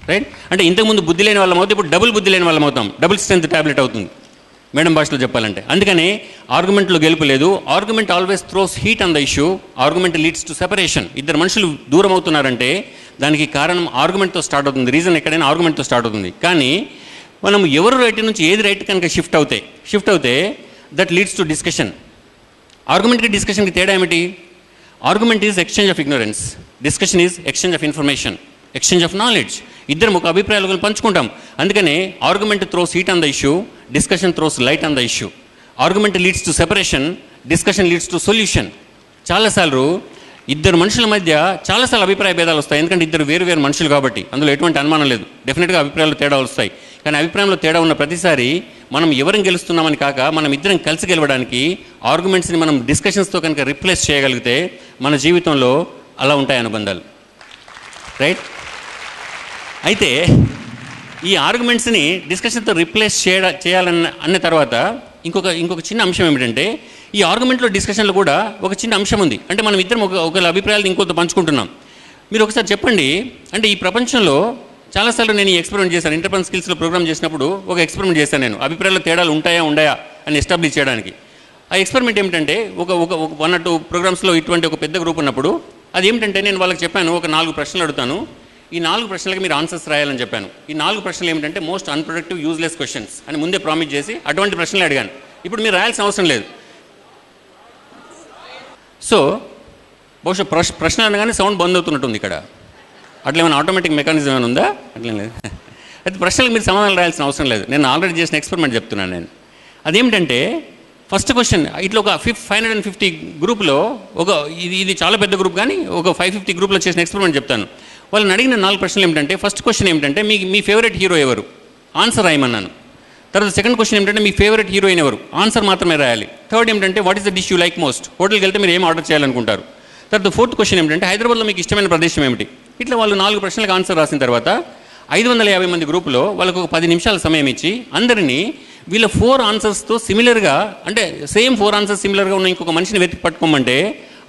రైట్? అంటే ఇంతకుముందు బుద్ధి లేని వాళ్ళం అవుతాం, ఇప్పుడు డబుల్ బుద్ధి లేని వాళ్ళం అవుతాం. డబుల్ స్ట్రెంత్ ట్యాబ్లెట్ అవుతుంది మేడం భాషలో చెప్పాలంటే. అందుకని ఆర్గ్యుమెంట్లో గెలుపు లేదు. Argument always throws heat on the issue. Argument leads to separation. ఇద్దరు మనుషులు దూరం అవుతున్నారంటే దానికి కారణం ఆర్గ్యుమెంట్తో స్టార్ట్ అవుతుంది. రీజన్ ఎక్కడైనా ఆర్గ్యుమెంట్తో స్టార్ట్ అవుతుంది. కానీ మనం ఎవరు రైట్ నుంచి ఏది రైట్ కనుక షిఫ్ట్ అవుతే దట్ లీడ్స్ టు డిస్కషన్. ఆర్గ్యుమెంట్కి డిస్కషన్కి తేడా ఏమిటి? Argument is exchange of ignorance, discussion is exchange of information, exchange of knowledge. ఇద్దరం ఒక అభిప్రాయాలు పంచుకుంటాం. అందుకనే argument throws heat on the issue, discussion throws light on the issue. Argument leads to separation, discussion leads to solution. చాలాసార్లు ఇద్దరు మనుషుల మధ్య చాలాసార్లు అభిప్రాయ భేదాలు వస్తాయి. ఎందుకంటే ఇద్దరు వేరు వేరు మనుషులు కాబట్టి అందులో ఎటువంటి అనుమానం లేదు. డెఫినెట్గా అభిప్రాయాలు తేడా వస్తాయి. కానీ అభిప్రాయంలో తేడా ఉన్న ప్రతిసారి మనం ఎవరిని గెలుస్తున్నామని కాక మనం ఇద్దరం కలిసి గెలవడానికి ఆర్గ్యుమెంట్స్ని మనం డిస్కషన్స్తో కనుక రిప్లేస్ చేయగలిగితే మన జీవితంలో అలా ఉంటాయి అనుబంధాలు, రైట్? అయితే ఈ ఆర్గ్యుమెంట్స్ని డిస్కషన్తో రిప్లేస్ అన్న తర్వాత ఇంకొక చిన్న అంశం ఏమిటంటే, ఈ ఆర్గ్యుమెంట్లో డిస్కషన్లో కూడా ఒక చిన్న అంశం ఉంది. అంటే మనం ఇద్దరం ఒకళ్ళ అభిప్రాయాలు ఇంకొక పంచుకుంటున్నాం. మీరు ఒకసారి చెప్పండి, అంటే ఈ ప్రపంచంలో చాలాసార్లు నేను ఈ ఎక్స్పెరిమెంట్ చేశాను. ఇంటర్పర్సనల్ స్కిల్స్లో ప్రోగ్రామ్ చేసినప్పుడు ఒక ఎక్స్పెరిమెంట్ చేశాను నేను, అభిప్రాయాల్లో తేడాలు ఉండయా అని ఎస్టాబ్లిష్ చేయడానికి. ఆ ఎక్స్పెరిమెంట్ ఏమిటంటే, ఒక 1 or 2 ప్రోగ్రామ్స్లో ఇటువంటి ఒక పెద్ద గ్రూప్ ఉన్నప్పుడు అది ఏమిటంటే, నేను వాళ్ళకి చెప్పాను, ఒక 4 ప్రశ్నలు అడుగుతాను, ఈ 4 ప్రశ్నలకి మీరు ఆన్సర్స్ రాయాలని చెప్పాను. ఈ 4 ప్రశ్నలు ఏమిటంటే మోస్ట్ అన్ప్రొడక్టివ్ యూజ్లెస్ క్వశ్చన్స్ అని ముందే ప్రామిస్ చేసి అటువంటి ప్రశ్నలు అడిగాను. ఇప్పుడు మీరు రాయాల్సిన అవసరం లేదు. సో బహుశా ప్రశ్న అనగానే సౌండ్ బంద్ అవుతున్నట్టుంది ఇక్కడ. అట్లా ఏమైనా ఆటోమేటిక్ మెకానిజం ఏమైనా ఉందా? అట్లేం లేదు. అయితే ప్రశ్నలకు మీరు సమాధానం రాయాల్సిన అవసరం లేదు. నేను ఆల్రెడీ చేసిన ఎక్స్పెరిమెంట్ చెప్తున్నాను నేను. అదేమిటంటే, ఫస్ట్ క్వశ్చన్ ఇట్లా ఒక 550 గ్రూప్లో ఇది చాలా పెద్ద గ్రూప్, కానీ ఒక 550 గ్రూప్లో చేసిన ఎక్స్పెరిమెంట్ చెప్తాను. వాళ్ళని అడిగిన 4 ప్రశ్నలు ఏమిటంటే, ఫస్ట్ క్వశ్చన్ ఏమిటంటే, మీ ఫేవరెట్ హీరో ఎవరు? ఆన్సర్ రాయమన్నాను. తర్వాత సెకండ్ క్వశ్చన్ ఏమిటంటే, మీ ఫేవరెట్ హీరోయిన్ ఎవరు? ఆన్సర్ మాత్రమే రాయాలి. థర్డ్ ఏమిటంటే, what is the dish you like most? హోటల్కి వెళ్తే మీరు ఏం ఆర్డర్ చేయాలనుకుంటారు? తర్వాత ఫోర్త్ క్వశ్చన్ ఏమిటంటే, హైదరాబాద్లో మీకు ఇష్టమైన ప్రదేశం ఏమిటి? ఇట్లా వాళ్ళు 4 ప్రశ్నలకు ఆన్సర్ రాసిన తర్వాత 550 మంది గ్రూపులో వాళ్ళకు ఒక 10 నిమిషాల సమయం ఇచ్చి అందరినీ వీళ్ళ 4 ఆన్సర్స్తో సిమిలర్గా, అంటే సేమ్ 4 ఆన్సర్స్ సిమిలర్గా ఉన్న ఇంకొక మనిషిని వెతికి పట్టుకోమంటే,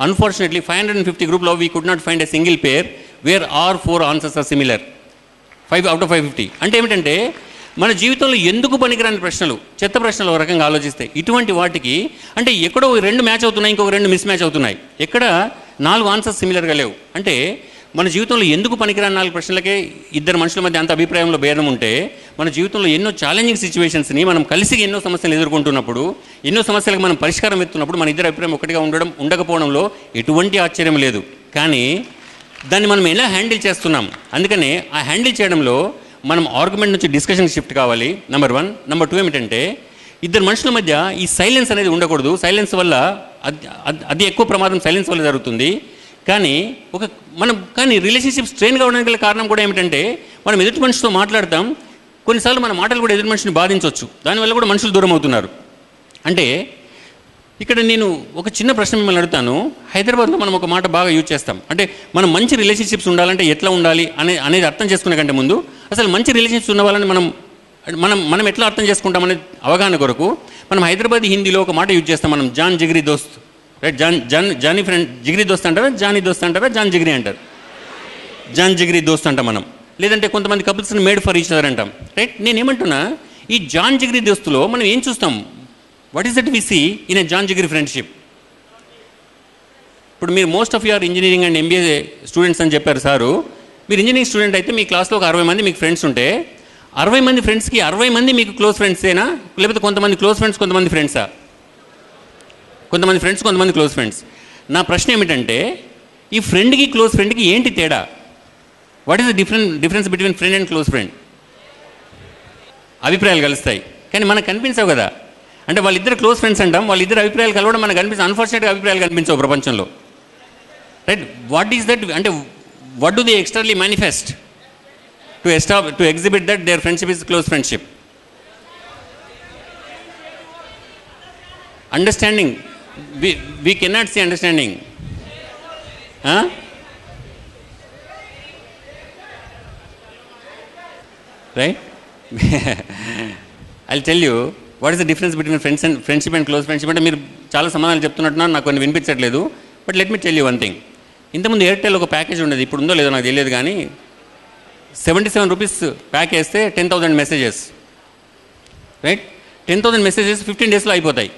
అన్ఫార్చునేట్లీ 550 గ్రూప్లో we could not find a single pair where are 4 answers are similar. 5 out of 550. అంటే ఏమిటంటే, మన జీవితంలో ఎందుకు పనికిరాని ప్రశ్నలు, చెత్త ప్రశ్నలు ఒక రకంగా ఆలోచిస్తే ఇటువంటి వాటికి అంటే ఎక్కడో 2 మ్యాచ్ అవుతున్నాయి, ఇంకొక 2 మిస్ మ్యాచ్ అవుతున్నాయి, ఎక్కడ 4 ఆన్సర్స్ సిమిలర్గా లేవు. అంటే మన జీవితంలో ఎందుకు పనికిరాని 4 ప్రశ్నలకే ఇద్దరు మనుషుల మధ్య అంత అభిప్రాయంలో భేదం ఉంటే, మన జీవితంలో ఎన్నో ఛాలెంజింగ్ సిచ్యువేషన్స్ని మనం కలిసి ఎన్నో సమస్యలు ఎదుర్కొంటున్నప్పుడు, ఎన్నో సమస్యలకు మనం పరిష్కారం ఎత్తున్నప్పుడు మన ఇద్దరు అభిప్రాయం ఒకటిగా ఉండకపోవడంలో ఎటువంటి ఆశ్చర్యం లేదు. కానీ దాన్ని మనం ఎలా హ్యాండిల్ చేస్తున్నాం? అందుకనే ఆ హ్యాండిల్ చేయడంలో మనం ఆర్గ్యుమెంట్ నుంచి డిస్కషన్ షిఫ్ట్ కావాలి, నెంబర్ 1. నెంబర్ 2 ఏమిటంటే, ఇద్దరు మనుషుల మధ్య ఈ సైలెన్స్ అనేది ఉండకూడదు. సైలెన్స్ వల్ల అది ఎక్కువ ప్రమాదం సైలెన్స్ వల్ల జరుగుతుంది. కానీ రిలేషన్షిప్ స్ట్రెయిన్ కావడానికి గల కారణం కూడా ఏమిటంటే, మనం ఎదుటి మనిషితో మాట్లాడతాం, కొన్నిసార్లు మన మాటలు కూడా ఎదురు మనిషిని బాధించవచ్చు, దానివల్ల కూడా మనుషులు దూరం అవుతున్నారు. అంటే ఇక్కడ నేను ఒక చిన్న ప్రశ్న మిమ్మల్ని అడుగుతాను. హైదరాబాద్లో మనం ఒక మాట బాగా యూజ్ చేస్తాం. అంటే మనం మంచి రిలేషన్షిప్స్ ఉండాలంటే ఎట్లా ఉండాలి అనేది అర్థం చేసుకునే కంటే ముందు అసలు మంచి రిలేషన్షిప్స్ ఉన్న వాళ్ళని మనం ఎట్లా అర్థం చేసుకుంటాం అనే అవగాహన కొరకు మనం హైదరాబాదీ హిందీలో ఒక మాట యూజ్ చేస్తాం. మనం జాన్ జిగిరి దోస్త్, రైట్? జానీ ఫ్రెండ్, జిగిరి దోస్త్ అంటారా, జానీ దోస్త్ అంటారా, జాన్ జిగిరి అంటారు. జాన్ జిగిరి దోస్త్ అంటాం మనం. లేదంటే కొంతమంది కపుల్స్ని మేడ్ ఫర్ ఈచ్ అదర్ అంటాం, రైట్? నేనేమంటున్నా, ఈ జాన్ జిగిరి దోస్తులో మనం ఏం చూస్తాం? What is that we see in a జాన్ జిగిరి ఫ్రెండ్షిప్? ఇప్పుడు మీరు most of your engineering and MBA students అని చెప్పారు సారు. మీరు ఇంజనీరింగ్ స్టూడెంట్ అయితే మీ క్లాస్లో ఒక 60 మంది మీకు ఫ్రెండ్స్ ఉంటే 60 మంది ఫ్రెండ్స్కి 60 మంది మీకు క్లోజ్ ఫ్రెండ్సేనా, లేకపోతే కొంతమంది క్లోజ్ ఫ్రెండ్స్ కొంతమంది ఫ్రెండ్సా? కొంతమంది ఫ్రెండ్స్ కొంతమంది క్లోజ్ ఫ్రెండ్స్. నా ప్రశ్న ఏమిటంటే, ఈ ఫ్రెండ్కి క్లోజ్ ఫ్రెండ్కి ఏంటి తేడా? What is the difference between friend and close friend? అభిప్రాయాలు కలుస్తాయి కానీ మనకు కనిపించవు కదా. అంటే వాళ్ళిద్దరు క్లోజ్ ఫ్రెండ్స్ అంటాం, వాళ్ళిద్దరు అభిప్రాయాలు కలవడం మనకు కనిపిస్తుంది. అన్ఫార్చునేట్గా అభిప్రాయాలు కనిపించవు ప్రపంచంలో, రైట్? What is that? అంటే what do they externally manifest to exhibit that their friendship is close friendship? Understanding. We cannot see understanding. Huh? Right? I'll tell you what is the difference between friendship and close friendship. అంటే మీరు చాలా సమాధానాలు చెప్తున్నట్టున్నారు, నాకు కొన్ని వినిపించట్లేదు. But let me tell you one thing. ఇంతకుముందు ఎయిర్టెల్ ఒక ప్యాకేజ్ ఉండేది, ఇప్పుడు ఉందో లేదో నాకు తెలియదు, కానీ 77 రూపీస్ ప్యాక్ వేస్తే 10,000 మెసేజెస్, రైట్? 10,000 మెసేజెస్ 15 డేస్లో అయిపోతాయి,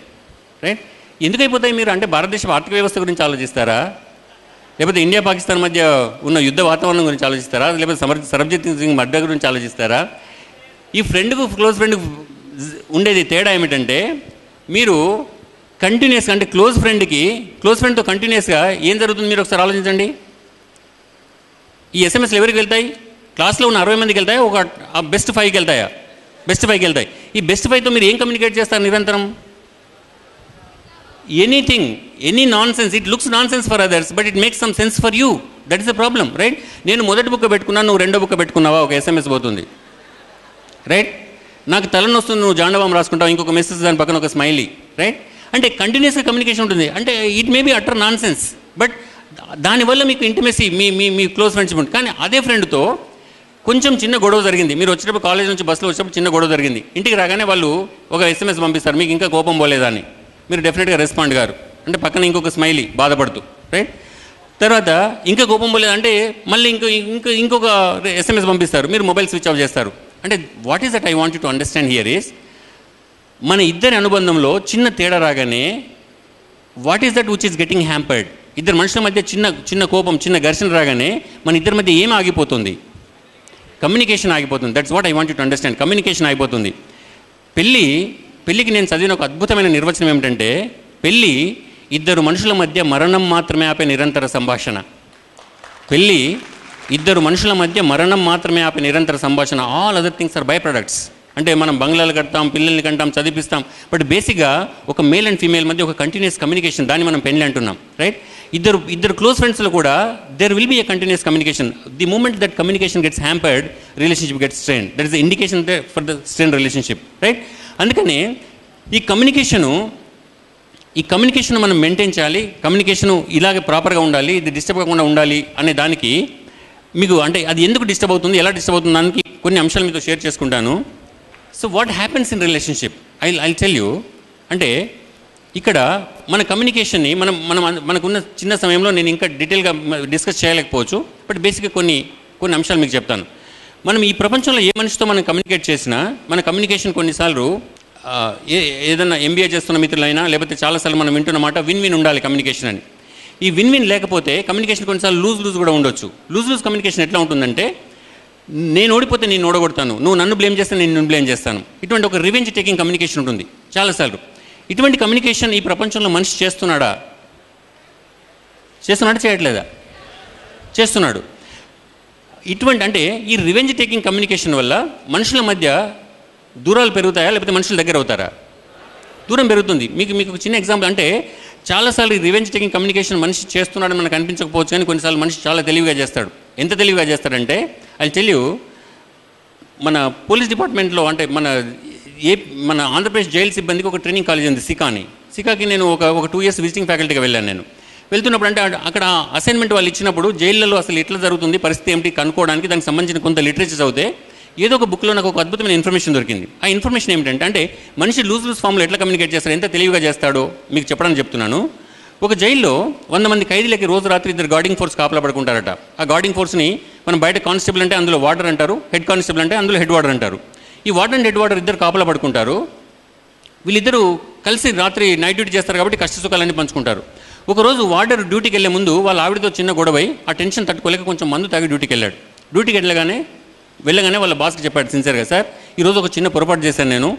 రైట్? ఎందుకు అయిపోతాయి? మీరు అంటే భారతదేశ ఆర్థిక వ్యవస్థ గురించి ఆలోచిస్తారా, లేకపోతే ఇండియా పాకిస్తాన్ మధ్య ఉన్న యుద్ధ వాతావరణం గురించి ఆలోచిస్తారా, లేకపోతే సర్బజిత్ సింగ్ మర్డర్ గురించి ఆలోచిస్తారా? ఈ ఫ్రెండ్కు క్లోజ్ ఫ్రెండ్కు ఉండేది తేడా ఏమిటంటే, మీరు కంటిన్యూస్గా, అంటే క్లోజ్ ఫ్రెండ్తో కంటిన్యూస్గా ఏం జరుగుతుంది మీరు ఒకసారి ఆలోచించండి. ఈ ఎస్ఎంఎస్లు ఎవరికి వెళ్తాయి? క్లాస్లో ఉన్న 60 మందికి వెళ్తాయా, ఒక బెస్ట్ 5కి వెళ్తాయా? బెస్ట్ 5కి వెళ్తాయి. ఈ బెస్ట్ 5తో మీరు ఏం కమ్యూనికేట్ చేస్తారు నిరంతరం? Anything, any non sense. It looks non sense for others but it makes some sense for you. That is the problem, right? నేను మొదటి బుక్ పెట్టుకున్నాను, నువ్వు రెండో బుక్ పెట్టుకున్నావా, ఒక ఎస్ఎంఎస్ పోతుంది, రైట్? నాకు తలనొస్తుంది, నువ్వు జాండవాం రాసుకుంటావు, ఇంకొక మెసేజ్ దాని పక్కన ఒక స్మైలీ, రైట్? అంటే కంటిన్యూస్గా కమ్యూనికేషన్ ఉంటుంది. అంటే it may be utter nonsense, but దానివల్ల మీకు ఇంటిమెసీ, మీ క్లోజ్ ఫ్రెండ్షిప్ ఉంటుంది. కానీ అదే ఫ్రెండ్తో కొంచెం చిన్న గొడవ జరిగింది, మీరు వచ్చేటప్పుడు కాలేజ్ నుంచి బస్సులో వచ్చేటప్పుడు చిన్న గొడవ జరిగింది, ఇంటికి రాగానే వాళ్ళు ఒక ఎస్ఎంఎస్ పంపిస్తారు, మీకు ఇంకా కోపం పోలేదా అని. మీరు డెఫినెట్గా రెస్పాండ్ గారు, అంటే పక్కన ఇంకొక స్మైలీ బాధపడుతూ, రైట్? తర్వాత ఇంకా కోపం పోలేదు అంటే మళ్ళీ ఇంకొక ఎస్ఎంఎస్ పంపిస్తారు, మీరు మొబైల్ స్విచ్ ఆఫ్ చేస్తారు. అంటే what is that I want you to understand here is, మన ఇద్దరి అనుబంధంలో చిన్న తేడా రాగానే what is that which is getting hampered? ఇద్దరు మనుషుల మధ్య చిన్న కోపం, చిన్న ఘర్షణ రాగానే మన ఇద్దరి మధ్య ఏం ఆగిపోతుంది? కమ్యూనికేషన్ ఆగిపోతుంది. That's what I want you to understand. Communication ఆగిపోతుంది. పెళ్ళికి నేను చదివిన ఒక అద్భుతమైన నిర్వచనం ఏమిటంటే, పెళ్ళి ఇద్దరు మనుషుల మధ్య మరణం మాత్రమే ఆపే నిరంతర సంభాషణ. పెళ్ళి ఇద్దరు మనుషుల మధ్య మరణం మాత్రమే ఆపే నిరంతర సంభాషణ. All other things are by products. అంటే మనం బంగ్లాలు కడతాం, పిల్లల్ని కంటాం, చదివిస్తాం, బట్ బేసిక్గా ఒక మేల్ అండ్ ఫీమేల్ మధ్య ఒక కంటిన్యూస్ కమ్యూనికేషన్, దాన్ని మనం పెళ్ళి అంటున్నాం, రైట్? ఇద్దరు క్లోజ్ ఫ్రెండ్స్లో కూడా there will be a continuous communication. The moment that communication gets hampered, relationship gets strain. That is the indication for the strain relationship, right? అందుకని ఈ కమ్యూనికేషన్ మనం మెయింటైన్ చేయాలి. కమ్యూనికేషను ఇలాగే ప్రాపర్గా ఉండాలి, ఇది డిస్టర్బ్ కాకుండా ఉండాలి అనే దానికి మీకు, అంటే అది ఎందుకు డిస్టర్బ్ అవుతుంది, ఎలా డిస్టర్బ్ అవుతుంది దానికి కొన్ని అంశాలు మీతో షేర్ చేసుకుంటాను. So what happens in relationship, I tell you. అంటే ఇక్కడ మన కమ్యూనికేషన్ని మనకున్న చిన్న సమయంలో నేను ఇంకా డీటెయిల్గా డిస్కస్ చేయలేకపోవచ్చు, బట్ బేసిక్గా కొన్ని అంశాలు మీకు చెప్తాను. మనం ఈ ప్రపంచంలో ఏ మనిషితో మనం కమ్యూనికేట్ చేసినా మన కమ్యూనికేషన్ కొన్నిసార్లు ఏదైనా ఎంబీఏ చేస్తున్న మిత్రులైనా, లేకపోతే చాలాసార్లు మనం వింటున్నమాట విన్ ఉండాలి కమ్యూనికేషన్ అని. ఈ విన్ లేకపోతే కమ్యూనికేషన్ కొన్నిసార్లు లూజ్ కూడా ఉండొచ్చు. లూజ్ కమ్యూనికేషన్ ఎట్లా ఉంటుందంటే, నేను ఓడిపోతే నేను ఓడగొడతాను, నువ్వు నన్ను బ్లేమ్ చేస్తే నేను నిన్ను బ్లేమ్ చేస్తాను. ఇటువంటి ఒక రివెంజ్ టేకింగ్ కమ్యూనికేషన్ ఉంటుంది చాలాసార్లు. ఇటువంటి కమ్యూనికేషన్ ఈ ప్రపంచంలో మనిషి చేస్తున్నాడా చేయట్లేదా? చేస్తున్నాడు. ఇటువంటి, అంటే ఈ రివెంజ్ టేకింగ్ కమ్యూనికేషన్ వల్ల మనుషుల మధ్య దూరాలు పెరుగుతాయా, లేకపోతే మనుషుల దగ్గర అవుతారా? దూరం పెరుగుతుంది. మీకు ఒక చిన్న ఎగ్జాంపుల్, అంటే చాలాసార్లు ఈ రివెంజ్ టేకింగ్ కమ్యూనికేషన్ మనిషి చేస్తున్నాడని మనకు అనిపించకపోవచ్చు, కానీ కొన్నిసార్లు మనిషి చాలా తెలివిగా చేస్తాడు. ఎంత తెలివిగా చేస్తాడంటే, ఐ టెల్ యూ, మన పోలీస్ డిపార్ట్మెంట్లో అంటే మన ఆంధ్రప్రదేశ్ జైలు సిబ్బందికి ఒక ట్రైనింగ్ కాలేజ్ ఉంది సికాకి నేను ఒక 2 years విజిటింగ్ ఫ్యాకల్టీగా వెళ్ళాను నేను. వెళ్తున్నప్పుడు అంటే అక్కడ అసైన్మెంట్ వాళ్ళు ఇచ్చినప్పుడు జైళ్ళలో అసలు ఎట్లా జరుగుతుంది పరిస్థితి ఏమిటి కనుక్కోవడానికి దానికి సంబంధించిన కొంత లిటరేచర్ చదివితే ఏదో ఒక బుక్లో నాకు ఒక అద్భుతమైన ఇన్ఫర్మేషన్ దొరికింది. ఆ ఇన్ఫర్మేషన్ ఏమిటంటే అంటే మనిషి లూజ్ ఫామ్లో ఎట్లా కమ్యూనికేట్ చేస్తాడు, ఎంత తెలివిగా చేస్తాడో మీకు చెప్పడానికి చెప్తున్నాను. ఒక జైల్లో 100 మంది ఖైదీలకి రోజు రాత్రి 2 గార్డింగ్ ఫోర్స్ కాపలా పడుకుంటారట. ఆ గార్డింగ్ ఫోర్స్ని మనం బయట కానిస్టేబుల్ అంటే అందులో వార్డర్ అంటారు, హెడ్ కానిస్టేబుల్ అంటే అందులో హెడ్ వార్డర్ అంటారు. ఈ వార్డర్ అండ్ హెడ్ వార్డర్ ఇద్దరు కాపలా పడుకుంటారు. వీళ్ళిద్దరూ కలిసి రాత్రి నైట్ డ్యూటీ చేస్తారు కాబట్టి కష్ట సుఖాలన్నీ పంచుకుంటారు. ఒకరోజు వార్డర్ డ్యూటీకి వెళ్ళే ముందు వాళ్ళ ఆవిడతో చిన్న గొడవై ఆ టెన్షన్ తట్టుకోలేక కొంచెం మందు తాగి డ్యూటీకి వెళ్ళాడు. డ్యూటీకి వెళ్ళగానే వాళ్ళ బాస్కి చెప్పాడు సిన్సియర్గా, సార్ ఈరోజు ఒక చిన్న పొరపాటు చేశాను, నేను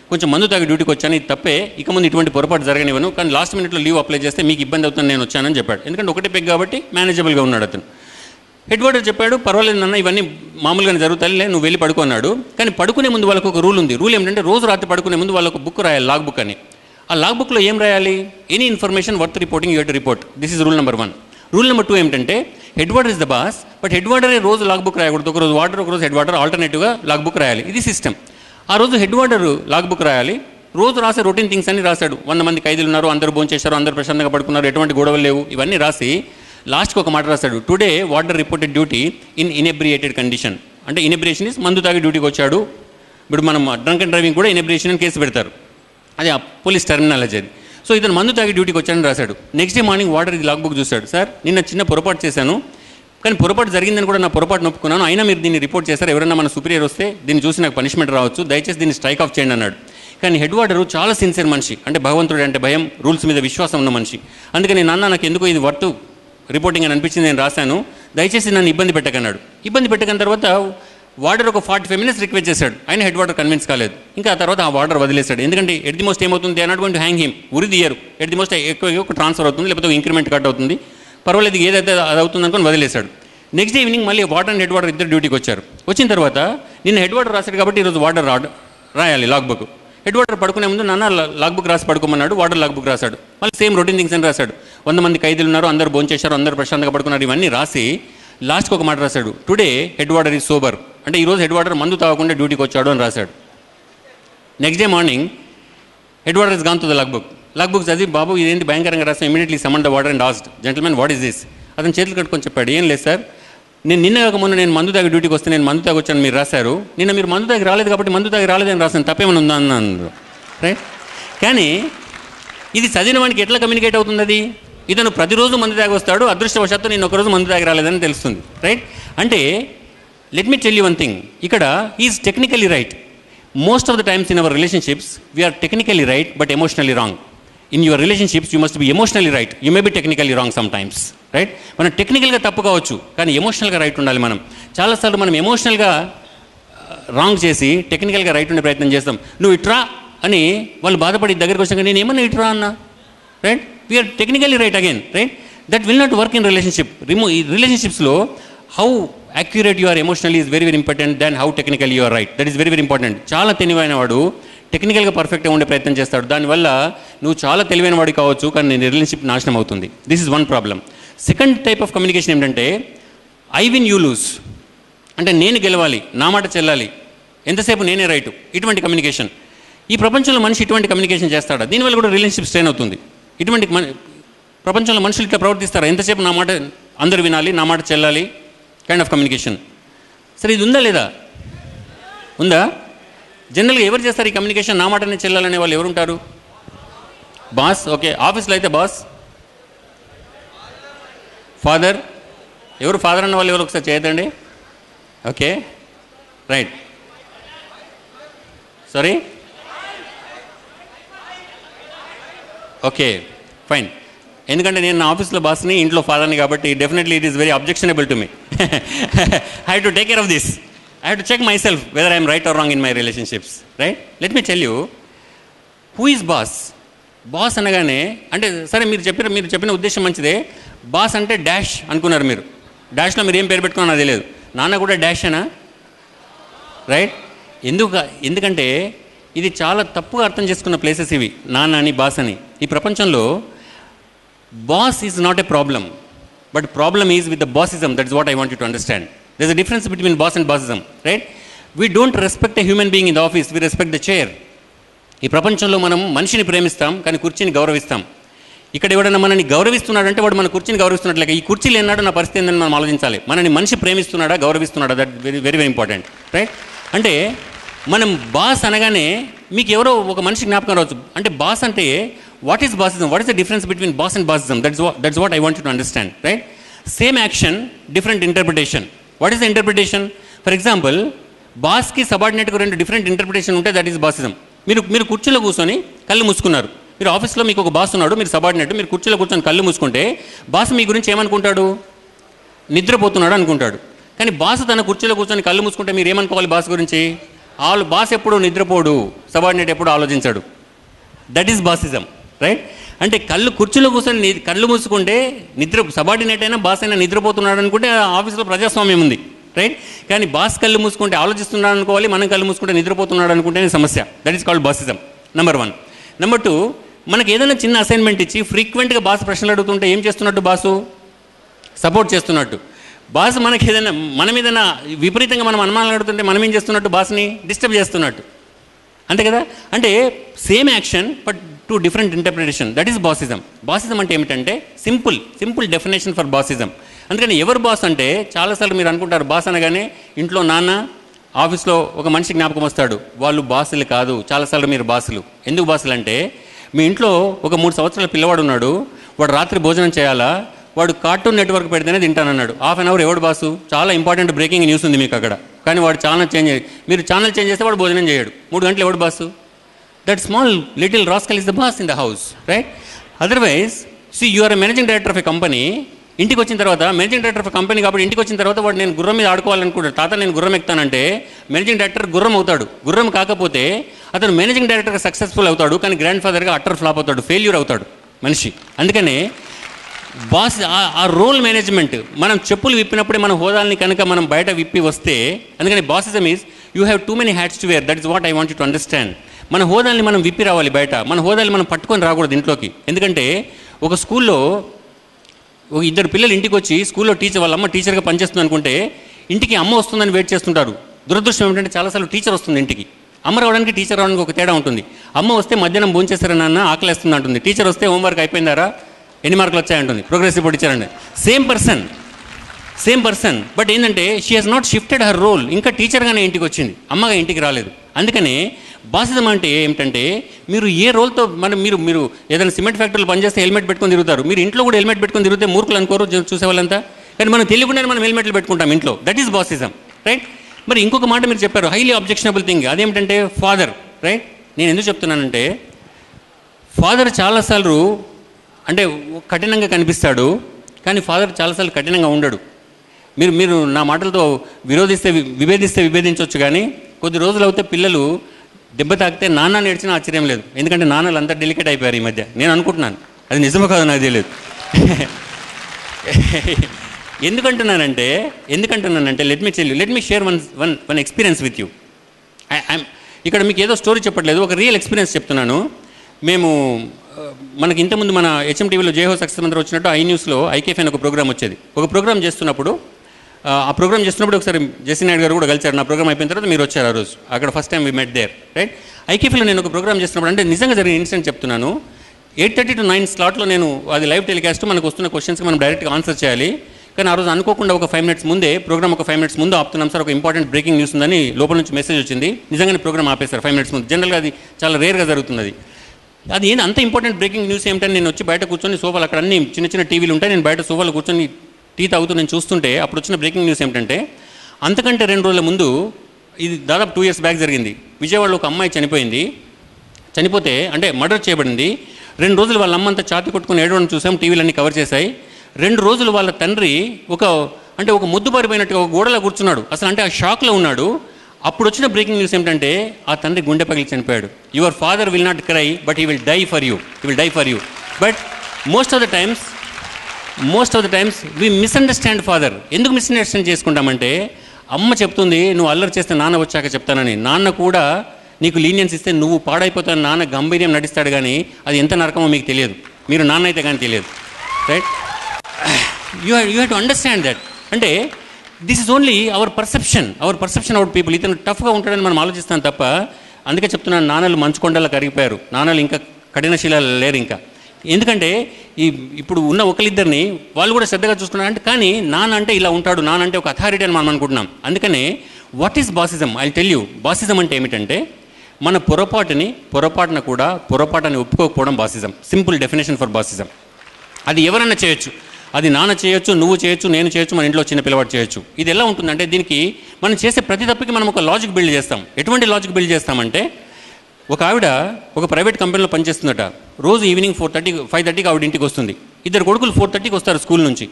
కొంచెం మందు తాగి డ్యూటీకి వచ్చాను, ఇది తప్పే, ఇక ముందు ఇటువంటి పొరపాటు జరగనివ్వను, కానీ లాస్ట్ మినిట్లో లీవ్ అప్లై చేస్తే మీకు ఇబ్బంది అవుతుంది నేను వచ్చానని చెప్పాడు. ఎందుకంటే ఒకటే పెగ్ కాబట్టి మేనేజబుల్గా ఉన్నాడు అతను. హెడ్ వార్డర్ చెప్పాడు, పర్వాలేదు నాన్న ఇవన్నీ మామూలుగానే జరుగుతాయిలే, నువ్వు వెళ్ళి పడుకున్నాడు. కానీ పడుకునే ముందు వాళ్ళకు ఒక రూల్ ఉంది. రూల్ ఏమిటంటే రోజు రాత్రి పడుకునే ముందు వాళ్ళకు బుక్ రాయాలి, లాగ్ బుక్ అని. ఆ లాగ్ బుక్లో ఏం రాయాలి, any information worth reporting you to report. This is rule number 1. Rule number 2 ఏమిటంటే head warder is the boss, but head వార్డరే రోజు లాగ్ బుక్ రాయకూడదు. ఒకరోజు వార్డర్ ఒకరోజు హెడ్ వార్డర్ ఆల్టర్నేటివ్గా లాగ్ బుక్ రాయాలి. ఇది సిస్టమ్. ఆ రోజు హెడ్ వార్డర్ లాగ్ బుక్ రాయాలి. రోజు రాసే రొటీన్ థింగ్స్ అన్ని రాశాడు. 100 మంది ఖైదీలు ఉన్నారు, అందరూ భోంచేశారు, అందరూ ప్రశాంతంగా పడుకున్నారు, ఎటువంటి గొడవలు లేవు, ఇవన్నీ రాసి లాస్ట్కి ఒక మాట రాశాడు, today warder reported duty in inebriated condition. అంటే ఇనెబ్రియేషన్ ఇస్ మందు తాగి డ్యూటీకి వచ్చాడు. ఇప్పుడు మనం డ్రంక్ అండ్ డ్రైవింగ్ కూడా ఇనెబ్రియేషన్ అని కేసు పెడతారు, అది ఆ పోలీస్ టర్మినాలజీ అది. సో ఇతను మందు తాగి డ్యూటీకి వచ్చాడని రాశాడు. నెక్స్ట్ డే మార్నింగ్ వార్డర్ ఇది లాగ్ బుక్ చూశాడు, సార్ నిన్న చిన్న పొరపాటు చేశాను, కానీ పొరపాటు జరిగిందని కూడా నా పొరపాటు నొప్పుకున్నాను, అయినా మీరు దీన్ని రిపోర్ట్ చేశారు, ఎవరైనా మన సుపీరియర్ వస్తే దీన్ని చూసి నాకు పనిష్మెంట్ రావచ్చు, దయచేసి దీన్ని స్ట్రైక్ ఆఫ్ చేయండి అన్నాడు. కానీ హెడ్ వార్డరు చాలా సిన్సియర్ మనిషి, అంటే భగవంతుడు అంటే భయం, రూల్స్ మీద విశ్వాసం ఉన్న మనిషి. అందుకని నాన్న నాకు ఎందుకో ఇది వర్త్ రిపోర్టింగ్ అని అనిపించింది, నేను రాశాను, దయచేసి నన్ను ఇబ్బంది పెట్టకన్నాడు. ఇబ్బంది పెట్టకన్న తర్వాత వార్డర్ ఒక 45 minutes రిక్వెస్ట్ చేశాడు, ఆయన హెడ్ వార్డర్ కన్విన్స్ కాలేదు. ఇంకా ఆ తర్వాత ఆ వార్డర్ వదిలేశాడు. ఎందుకంటే ఎట్ ది మోస్ట్ ఏమవుతుంది, they are not going to hang him, ఉరి తీయరు, ఎట్ ది మోస్ట్ ఎక్కువ ఒక ట్రాన్స్ఫర్ అవుతుంది, లేకపోతే ఇంక్రిమెంట్ కట్ అవుతుంది, పర్వాలేదు ఏదైతే అది అవుతుంది అనుకుని వదిలేశాడు. నెక్స్ట్ డే ఈవినింగ్ మళ్ళీ వార్డర్ అండ్ హెడ్ వార్డర్ ఇద్దరు డ్యూటీకి వచ్చారు. వచ్చిన తర్వాత నిన్న హెడ్ వార్డర్ రాశాడు కాబట్టి ఈరోజు వార్డర్ రాయాలి లాగ్ బుక్. హెడ్ వార్డర్ పడుకునే ముందు నాన్న లాగ్ బుక్ రాసి పడుకోమన్నాడు, వార్డర్ లాగ్ బుక్ రాశాడు. మళ్ళీ సేమ్ రొటీన్ థింగ్స్ అని రాశాడు. 100 మంది ఖైదీలు ఉన్నారు, అందరూ భోంచేశారు, అందరూ ప్రశాంతంగా పడుకున్నారు, ఇవన్నీ రాసి లాస్ట్కి ఒక మాట రాశాడు, today head warder is sober. అంటే ఈరోజు హెడ్ వార్డర్ మందు తాగకుండా డ్యూటీకి వచ్చాడు అని రాశాడు. Next day morning head warder is gone to the log book. Log book చదివి, బాబు ఇదేంటి భయంకరంగా రాసాం, immediately summon the warder and asked, gentlemen what is this. అతను చేతులు కట్టుకొని చెప్పాడు, ఏం లేదు సార్, నిన్న కాక మొన్న నేను మందు తాగి డ్యూటీకి వస్తే నేను మందు తాగి వచ్చాను మీరు రాశారు, నిన్న మీరు మందు తాగి రాలేదు కాబట్టి మందు తాగి రాలేదని రాశాను, తప్పేమైనా ఉందా అన్నాను. రైట్. కానీ ఇది చదివిన వానికి ఎట్లా కమ్యూనికేట్ అవుతుంది, అది ఇతను ప్రతిరోజు మందు తాగి వస్తాడు, అదృష్టవశాత్తు నేను ఒకరోజు మందు తాగి రాలేదని తెలుస్తుంది. రైట్. అంటే let me tell you one thing, ఇక్కడ is technically right. Most of the times in our relationships we are technically right but emotionally wrong. In your relationships you must be emotionally right, you may be technically wrong some times. Right. మనం టెక్నికల్గా తప్పు కావచ్చు, కానీ ఎమోషనల్గా రైట్ ఉండాలి. మనం చాలాసార్లు మనం ఎమోషనల్గా రాంగ్ చేసి టెక్నికల్గా రైట్ ఉండే ప్రయత్నం చేస్తాం. నువ్వు ఇట్రా అని వాళ్ళు బాధపడి దగ్గరికి వచ్చాక నేను ఏమన్నా ఇట్రా అన్నా. Right. We are technically right again. Right. That will not work in relationship. రిలేషన్షిప్స్లో how accurate you are emotionally is very very important than how technical you are right. That is very very important. చాలా తెలివైన వాడు టెక్నికల్గా పర్ఫెక్ట్గా ఉండే ప్రయత్నం చేస్తాడు, దానివల్ల నువ్వు చాలా తెలివైన వాడు కావచ్చు కానీ నీ రిలేషన్షిప్ నాశనం అవుతుంది. This is one problem. Second type of communication ఏంటంటే ఐ విన్ యూ లూజ్, అంటే నేను గెలవాలి, నా మాట చెల్లాలి, ఎంతసేపు నేనే రైటు, ఇటువంటి కమ్యూనికేషన్. ఈ ప్రపంచంలో మనిషి ఇటువంటి కమ్యూనికేషన్ చేస్తాడా, దీనివల్ల కూడా రిలేషన్షిప్ స్ట్రెయిన్ అవుతుంది. ఇటువంటి ప్రపంచంలో మనుషులు ఇట్లా ప్రవర్తిస్తారా, ఎంతసేపు నా మాట అందరూ వినాలి, నా మాట చెల్లాలి కైండ్ ఆఫ్ కమ్యూనికేషన్. సరే ఇది ఉందా లేదా, ఉందా? జనరల్గా ఎవరు చేస్తారు ఈ కమ్యూనికేషన్, నా మాటనే చెల్లాలనే వాళ్ళు ఎవరుంటారు? బాస్. ఓకే. ఆఫీస్లో అయితే బాస్, ఫాదర్. ఎవరు ఫాదర్ అన్న వాళ్ళు ఎవరు ఒకసారి చేయదండి. Okay. Right. Sorry. Okay fine. ఎందుకంటే నేను నా ఆఫీస్లో బాస్ని, ఇంట్లో ఫాదర్ని, కాబట్టి definitely it is very objectionable to me. I have to take care of this. I have to check myself whether I am right or wrong in my relationships. Right? Let me tell you, who is boss? Boss అనగానే అంటే సరే మీరు చెప్పిన ఉద్దేశం మంచిదే. బాస్ అంటే డాష్ అనుకున్నారు మీరు. డాష్లో మీరు ఏం పేరు పెట్టుకున్నా నాకు తెలియదు. నాన్న కూడా డాష్ అనా? రైట్. ఎందుకంటే ఇది చాలా తప్పుగా అర్థం చేసుకున్న ప్లేసెస్ ఇవి, నాన్న అని బాస్ అని. ఈ ప్రపంచంలో boss is not a problem, but problem is with the bossism. That is what I want you to understand. There's a difference between boss and bossism, right? We don't respect a human being in the office, we respect the chair. ఈ ప్రపంచంలో మనం మనిషిని ప్రేమిస్తాం కానీ కుర్చీని గౌరవిస్తాం. ఇక్కడ ఎవడన్నా మనని గౌరవిస్తున్నాడంటే వాడు మన కుర్చీని గౌరవిస్తున్నట్లే. ఈ కుర్చీ లేనాడు నా పరిస్థితి ఏందని మనం ఆలోచించాలి. మనని మనిషి ప్రేమిస్తున్నాడా, గౌరవిస్తున్నాడా, that very very very important, right? అంటే మనం బాస్ అనగానే మీకు ఎవరో ఒక మనిషి జ్ఞాపకం రావచ్చు. అంటే బాస్ అంటే what is bossism, what is the difference between boss and bossism? That's what I want you to understand, right? Same action, different interpretation. What is the interpretation? For example, బాస్కి సబార్డినేట్కి 2 డిఫరెంట్ ఇంటర్ప్రిటేషన్ ఉంటే దట్ ఈస్ బాసిజం. మీరు కుర్చీలో కూర్చొని కళ్ళు మూసుకున్నారు. మీరు ఆఫీస్లో మీకు ఒక బాస్ ఉన్నాడు, మీరు సబార్డినేట్, మీరు కుర్చీలో కూర్చొని కళ్ళు మూసుకుంటే బాస్ మీ గురించి ఏమనుకుంటాడు? నిద్రపోతున్నాడు అనుకుంటాడు. కానీ బాస్ తన కుర్చీలో కూర్చొని కళ్ళు మూసుకుంటే మీరు ఏమనుకోవాలి బాస్ గురించి? బాస్ ఎప్పుడు నిద్రపోడు, సబార్డినేట్ ఎప్పుడు ఆలోచించాడు. That is bossism, right? అంటే కుర్చీలో కూర్చొని కళ్ళు మూసుకుంటే సబార్డినేట్ అయినా బాస్ అయినా నిద్రపోతున్నాడు అనుకుంటే ఆఫీస్లో ప్రజాస్వామ్యం ఉంది, రైట్? కానీ బాస్ కళ్ళు మూసుకుంటే ఆలోచిస్తున్నాడు అనుకోవాలి, మనం కళ్ళు మూసుకుంటే నిద్రపోతున్నాడు అనుకుంటేనే సమస్య. That is called bossism, number 1. Number 2, మనకి ఏదైనా చిన్న అసైన్మెంట్ ఇచ్చి ఫ్రీక్వెంట్గా బాస్ ప్రశ్నలు అడుగుతుంటే ఏం చేస్తున్నట్టు? బాసు సపోర్ట్ చేస్తున్నట్టు. బాస్ మనకి ఏదైనా మన మీద విపరీతంగా మనం అనుమానాలు అడుగుతుంటే మనం ఏం చేస్తున్నట్టు? బాస్ని డిస్టర్బ్ చేస్తున్నట్టు, అంతే కదా? అంటే same action but 2 different interpretation. That is bossism. Bossism అంటే ఏమిటంటే సింపుల్ డెఫినేషన్ ఫర్ బాసిజం. అందుకని ఎవరు బాస్ అంటే చాలాసార్లు మీరు అనుకుంటారు బాస్ అనగానే ఇంట్లో నాన్న, ఆఫీస్లో ఒక మనిషి జ్ఞాపకం వస్తాడు. వాళ్ళు బాసులు కాదు. చాలాసార్లు మీరు బాసులు. ఎందుకు బాసులు అంటే మీ ఇంట్లో ఒక 3 సంవత్సరాల పిల్లవాడు ఉన్నాడు, వాడు రాత్రి భోజనం చేయాలా, వాడు కార్టూన్ నెట్వర్క్ పెడితేనే తింటానన్నాడు. ½ అన్ అవర్ ఎవడు బాసు? చాలా ఇంపార్టెంట్ బ్రేకింగ్ న్యూస్ ఉంది మీకు అక్కడ, కానీ వాడు ఛానల్ చేంజ్ మీరు ఛానల్ చేంజ్ చేస్తే వాడు భోజనం చేయడు. 3 గంటలు ఎవడు boss? That small little rascal is the boss in the house, right? Otherwise you are a managing director of a company. ఇంటికి వచ్చిన తర్వాత మేనేజింగ్ డైరెక్టర్ ఆఫ్ కంపెనీ కాబట్టి ఇంటికి వచ్చిన తర్వాత వాడు నేను గుర్రం మీద ఆడుకోవాలనుకుంటాడు. తాత నేను గుర్రం ఎక్కుతానంటే మేనేజింగ్ డైరెక్టర్ గుర్రం అవుతాడు. గుర్రం కాకపోతే అతను మేనేజింగ్ డైరెక్టర్గా సక్సెస్ఫుల్ అవుతాడు, కానీ గ్రాండ్ ఫాదర్గా అట్టర్ ఫ్లాప్ అవుతాడు, ఫెయిల్యూర్ అవుతాడు మనిషి. అందుకనే బాస్ ఆ రోల్ మేనేజ్మెంట్, మనం చెప్పులు విప్పినప్పుడే మన హోదాల్ని కనుక మనం బయట విప్పి వస్తే, అందుకని bossism is you have too many hats to wear. That is what I want you to understand. మన హోదాల్ని మనం విప్పి రావాలి బయట, మన హోదాల్ని మనం పట్టుకొని రాకూడదు ఇంట్లోకి. ఎందుకంటే ఒక స్కూల్లో 2 పిల్లలు ఇంటికి వచ్చి స్కూల్లో వాళ్ళ అమ్మ టీచర్గా పనిచేస్తుంది అనుకుంటే ఇంటికి అమ్మ వస్తుందని వెయిట్ చేస్తుంటారు. దురదృష్టం ఏమిటంటే చాలాసార్లు టీచర్ వస్తుంది ఇంటికి. అమ్మ రావడానికి టీచర్ రావడానికి ఒక తేడా ఉంటుంది. అమ్మ వస్తే మధ్యాహ్నం భోంచేస్తారా నాన్న, ఆకలేస్తుంది అంటుంది. టీచర్ వస్తే హోంవర్క్ అయిపోయిందారా, ఎన్ని మార్కులు వచ్చాయంటుంది, ప్రోగ్రెస్ రిపోర్ట్ ఇచ్చారండి. సేమ్ పర్సన్ బట్ ఏంటంటే she has not shifted her role. ఇంకా టీచర్గానే ఇంటికి వచ్చింది, అమ్మగా ఇంటికి రాలేదు. అందుకనే బాసిజం అంటే ఏమిటంటే మీరు ఏ రోల్తో మీరు ఏదైనా సిమెంట్ ఫ్యాక్టరీలో పనిచేస్తే హెల్మెట్ పెట్టుకొని తిరుగుతారు. మీరు ఇంట్లో కూడా హెల్మెట్ పెట్టుకొని తిరిగితే మూర్ఖులు అనుకోరు చూసేవాళ్ళంతా. కానీ మనం తెలియకుండానే మనం హెల్మెట్లు పెట్టుకుంటాం ఇంట్లో. That is bossism, right? మరి ఇంకొక మాట మీరు చెప్పారు, హైలీ అబ్జెక్షనబుల్ థింగ్. అదేమిటంటే ఫాదర్, రైట్? నేను ఎందుకు చెప్తున్నానంటే ఫాదర్ చాలాసార్లు అంటే కఠినంగా కనిపిస్తాడు, కానీ ఫాదర్ చాలాసార్లు కఠినంగా ఉండడు. మీరు నా మాటలతో విభేదించవచ్చు, కానీ కొద్ది రోజులు అవుతే పిల్లలు దెబ్బ తాకితే నాన్న నేర్చినా ఆశ్చర్యం లేదు. ఎందుకంటే నాన్నలు అంతా డెలికేట్ అయిపోయారు ఈ మధ్య. నేను అనుకుంటున్నాను అది నిజమో కాదో నాకు తెలియదు. ఎందుకంటున్నానంటే let me share one experience with you. ఇక్కడ మీకు ఏదో స్టోరీ చెప్పట్లేదు, ఒక రియల్ ఎక్స్పీరియన్స్ చెప్తున్నాను. మనకి ఇంతకుముందు మన HMTVలో జయహో సక్సెస్ మంత్రం వచ్చినట్టు ఐ న్యూస్లో ఐకేఎఫ్ అని ఒక ప్రోగ్రామ్ వచ్చేది. ఒక ప్రోగ్రామ్ చేస్తున్నప్పుడు ఒకసారి జెసి నాయుడు గారు కూడా కలిసారు. నా ప్రోగ్రామ్ అయిపోయిన తర్వాత మీరు వచ్చారు ఆ రోజు. అక్కడ first time we met there, right? ఐకేఎఫ్లో నేను ఒక ప్రోగ్రామ్ చేస్తున్నప్పుడు, అంటే నిజంగా జరిగిన ఇన్సిడెంట్ చెప్తున్నాను. 8:30 to 9 స్లాట్లో నేను అది లైవ్ టెలికాస్ట్, మనకు వస్తున్న క్వశ్చన్స్కి మనం డైరెక్ట్గా ఆన్సర్ చేయాలి. కానీ ఆ రోజు అనుకోకుండా ఒక 5 minutes ముందే ప్రోగ్రామ్ 5 minutes ముందు ఆపుతున్నాం సార్, ఒక ఇంపార్టెంట్ బ్రేకింగ్ న్యూస్ ఉందని లోపల నుంచి మెసేజ్ వచ్చింది. నిజంగానే ప్రోగ్రామ్ ఆపేశారు 5 minutes ముందు. జనరల్గా అది చాలా రేర్గా జరుగుతుంది. అది ఏంటి అంత ఇంపార్టెంట్ బ్రేకింగ్ న్యూస్ ఏమిటని నేను వచ్చి బయట కూర్చొని సోఫాలు, అక్కడ అన్ని చిన్న టీవీలు ఉంటాయి, నేను బయట సోఫాలు కూర్చొని టీ తాగుతూ నేను చూస్తుంటే అప్పుడు వచ్చిన బ్రేకింగ్ న్యూస్ ఏమిటంటే అంతకంటే 2 రోజుల ముందు, ఇది దాదాపు 2 years బ్యాక్ జరిగింది. విజయవాడలో ఒక అమ్మాయి చనిపోతే అంటే మర్డర్ చేయబడింది. 2 రోజులు వాళ్ళ అమ్మంతా ఛాతీ కొట్టుకుని ఏడవడం చూసాం, టీవీలన్నీ కవర్ చేశాయి. 2 రోజులు వాళ్ళ తండ్రి ఒక ముద్దుబారిపోయినట్టుగా ఒక గోడలో కూర్చున్నాడు. అసలు అంటే ఆ షాక్లో ఉన్నాడు. అప్పుడు వచ్చిన బ్రేకింగ్ న్యూస్ ఏమిటంటే ఆ తండ్రి గుండె పగిలి చనిపోయాడు. Your father will not cry but he will die for you. But most of the times we misunderstand father. ఎందుకు మిస్అండర్స్టాండ్ చేసుకుంటామంటే అమ్మ చెప్తుంది నువ్వు అల్లరి చేస్తే నాన్న వచ్చాక చెప్తానని. నాన్న కూడా నీకు లీనియన్స్ ఇస్తే నువ్వు పాడైపోతాను నాన్న గంభీర్యం నటిస్తాడు, కానీ అది ఎంత నరకమో మీకు తెలియదు. మీరు నాన్న అయితే కానీ తెలియదు, right? You have to understand that. అంటే this is only our perception our people. ఇతను టఫ్గా ఉంటాడని మనం ఆలోచిస్తాం తప్ప, అందుకే చెప్తున్నాను, నాన్నలు మంచుకొండలా కరిగిపోయారు, నాన్నలు ఇంకా కఠినశీలాలు లేరు ఇంకా. ఎందుకంటే ఇప్పుడు ఉన్న ఒకరిద్దరిని వాళ్ళు కూడా శ్రద్ధగా చూసుకున్నారు అంటే, కానీ నాన్న అంటే ఇలా ఉంటాడు, నాన్న అంటే ఒక అథారిటీ అని మనం అనుకుంటున్నాం. అందుకనే what is bossism? I tell you. Bossism అంటే ఏమిటంటే, మన పొరపాటున కూడా పొరపాటుని ఒప్పుకోకపోవడం bossism. Simple definition for bossism. అది ఎవరైనా చేయొచ్చు, అది నాన్న చేయొచ్చు, నువ్వు చేయొచ్చు, నేను చేయొచ్చు, మన ఇంట్లో చిన్న పిల్లవాడు చేయొచ్చు. ఇది ఎలా ఉంటుందంటే, దీనికి మనం చేసే ప్రతి తప్పుకి మనం ఒక లాజిక్ బిల్డ్ చేస్తాం. ఎటువంటి లాజిక్ బిల్డ్ చేస్తామంటే, ఒక ఆవిడ ఒక ప్రైవేట్ కంపెనీలో పనిచేస్తుందట. రోజు ఈవినింగ్ 5:30కి ఆవిడ ఇంటికి వస్తుంది. ఇద్దరు కొడుకులు 4:30కి వస్తారు స్కూల్ నుంచి.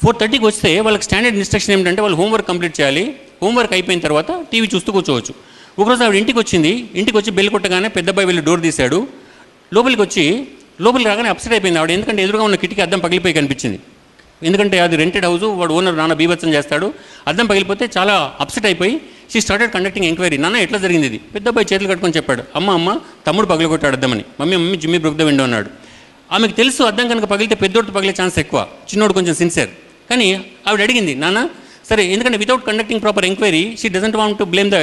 4:30కి వస్తే వాళ్ళకి స్టాండర్డ్ ఇన్స్ట్రక్షన్ ఏమిటంటే, వాళ్ళు హోంవర్క్ కంప్లీట్ చేయాలి, హోంవర్క్ అయిపోయిన తర్వాత టీవీ చూస్తూ కూర్చోవచ్చు. ఒకరోజు ఆవిడ ఇంటికి వచ్చి బెల్ కొట్టగానే పెద్ద అబ్బాయి వెళ్ళి డోర్ తీశాడు. లోపలికి రాగానే అప్సెట్ అయిపోయింది ఆవిడ. ఎందుకంటే ఎదురుగా ఉన్న కిటికీ అద్దం పగిలిపోయి కనిపించింది. ఎందుకంటే అది రెంటెడ్ హౌస్, వాడు ఓనర్ నాన్న బీభత్సం చేస్తాడు. అద్దం పగిలిపోతే చాలా అప్సెట్ అయిపోయి షీ స్టార్టెడ్ కండక్టింగ్ ఎంక్వైరీ. నాన్న ఎట్లా జరిగింది ఇది? పెద్ద అబ్బాయి చేతులు కట్టుకొని చెప్పాడు, అమ్మ తమ్ముడు పగలగొట్టాడు అద్దమని. మమ్మీ జిమ్మి బ్రోక్ ద విండో అన్నాడు. ఆమెకు తెలుసు అద్దం కనుక పగిలితే పెద్దోడు పగిలే ఛాన్స్ ఎక్కువ, చిన్నోడు కొంచెం సిన్సియర్. కానీ ఆవిడ అడిగింది, నాన్న సరే, ఎందుకంటే without conducting proper enquiry she doesn't want to blame the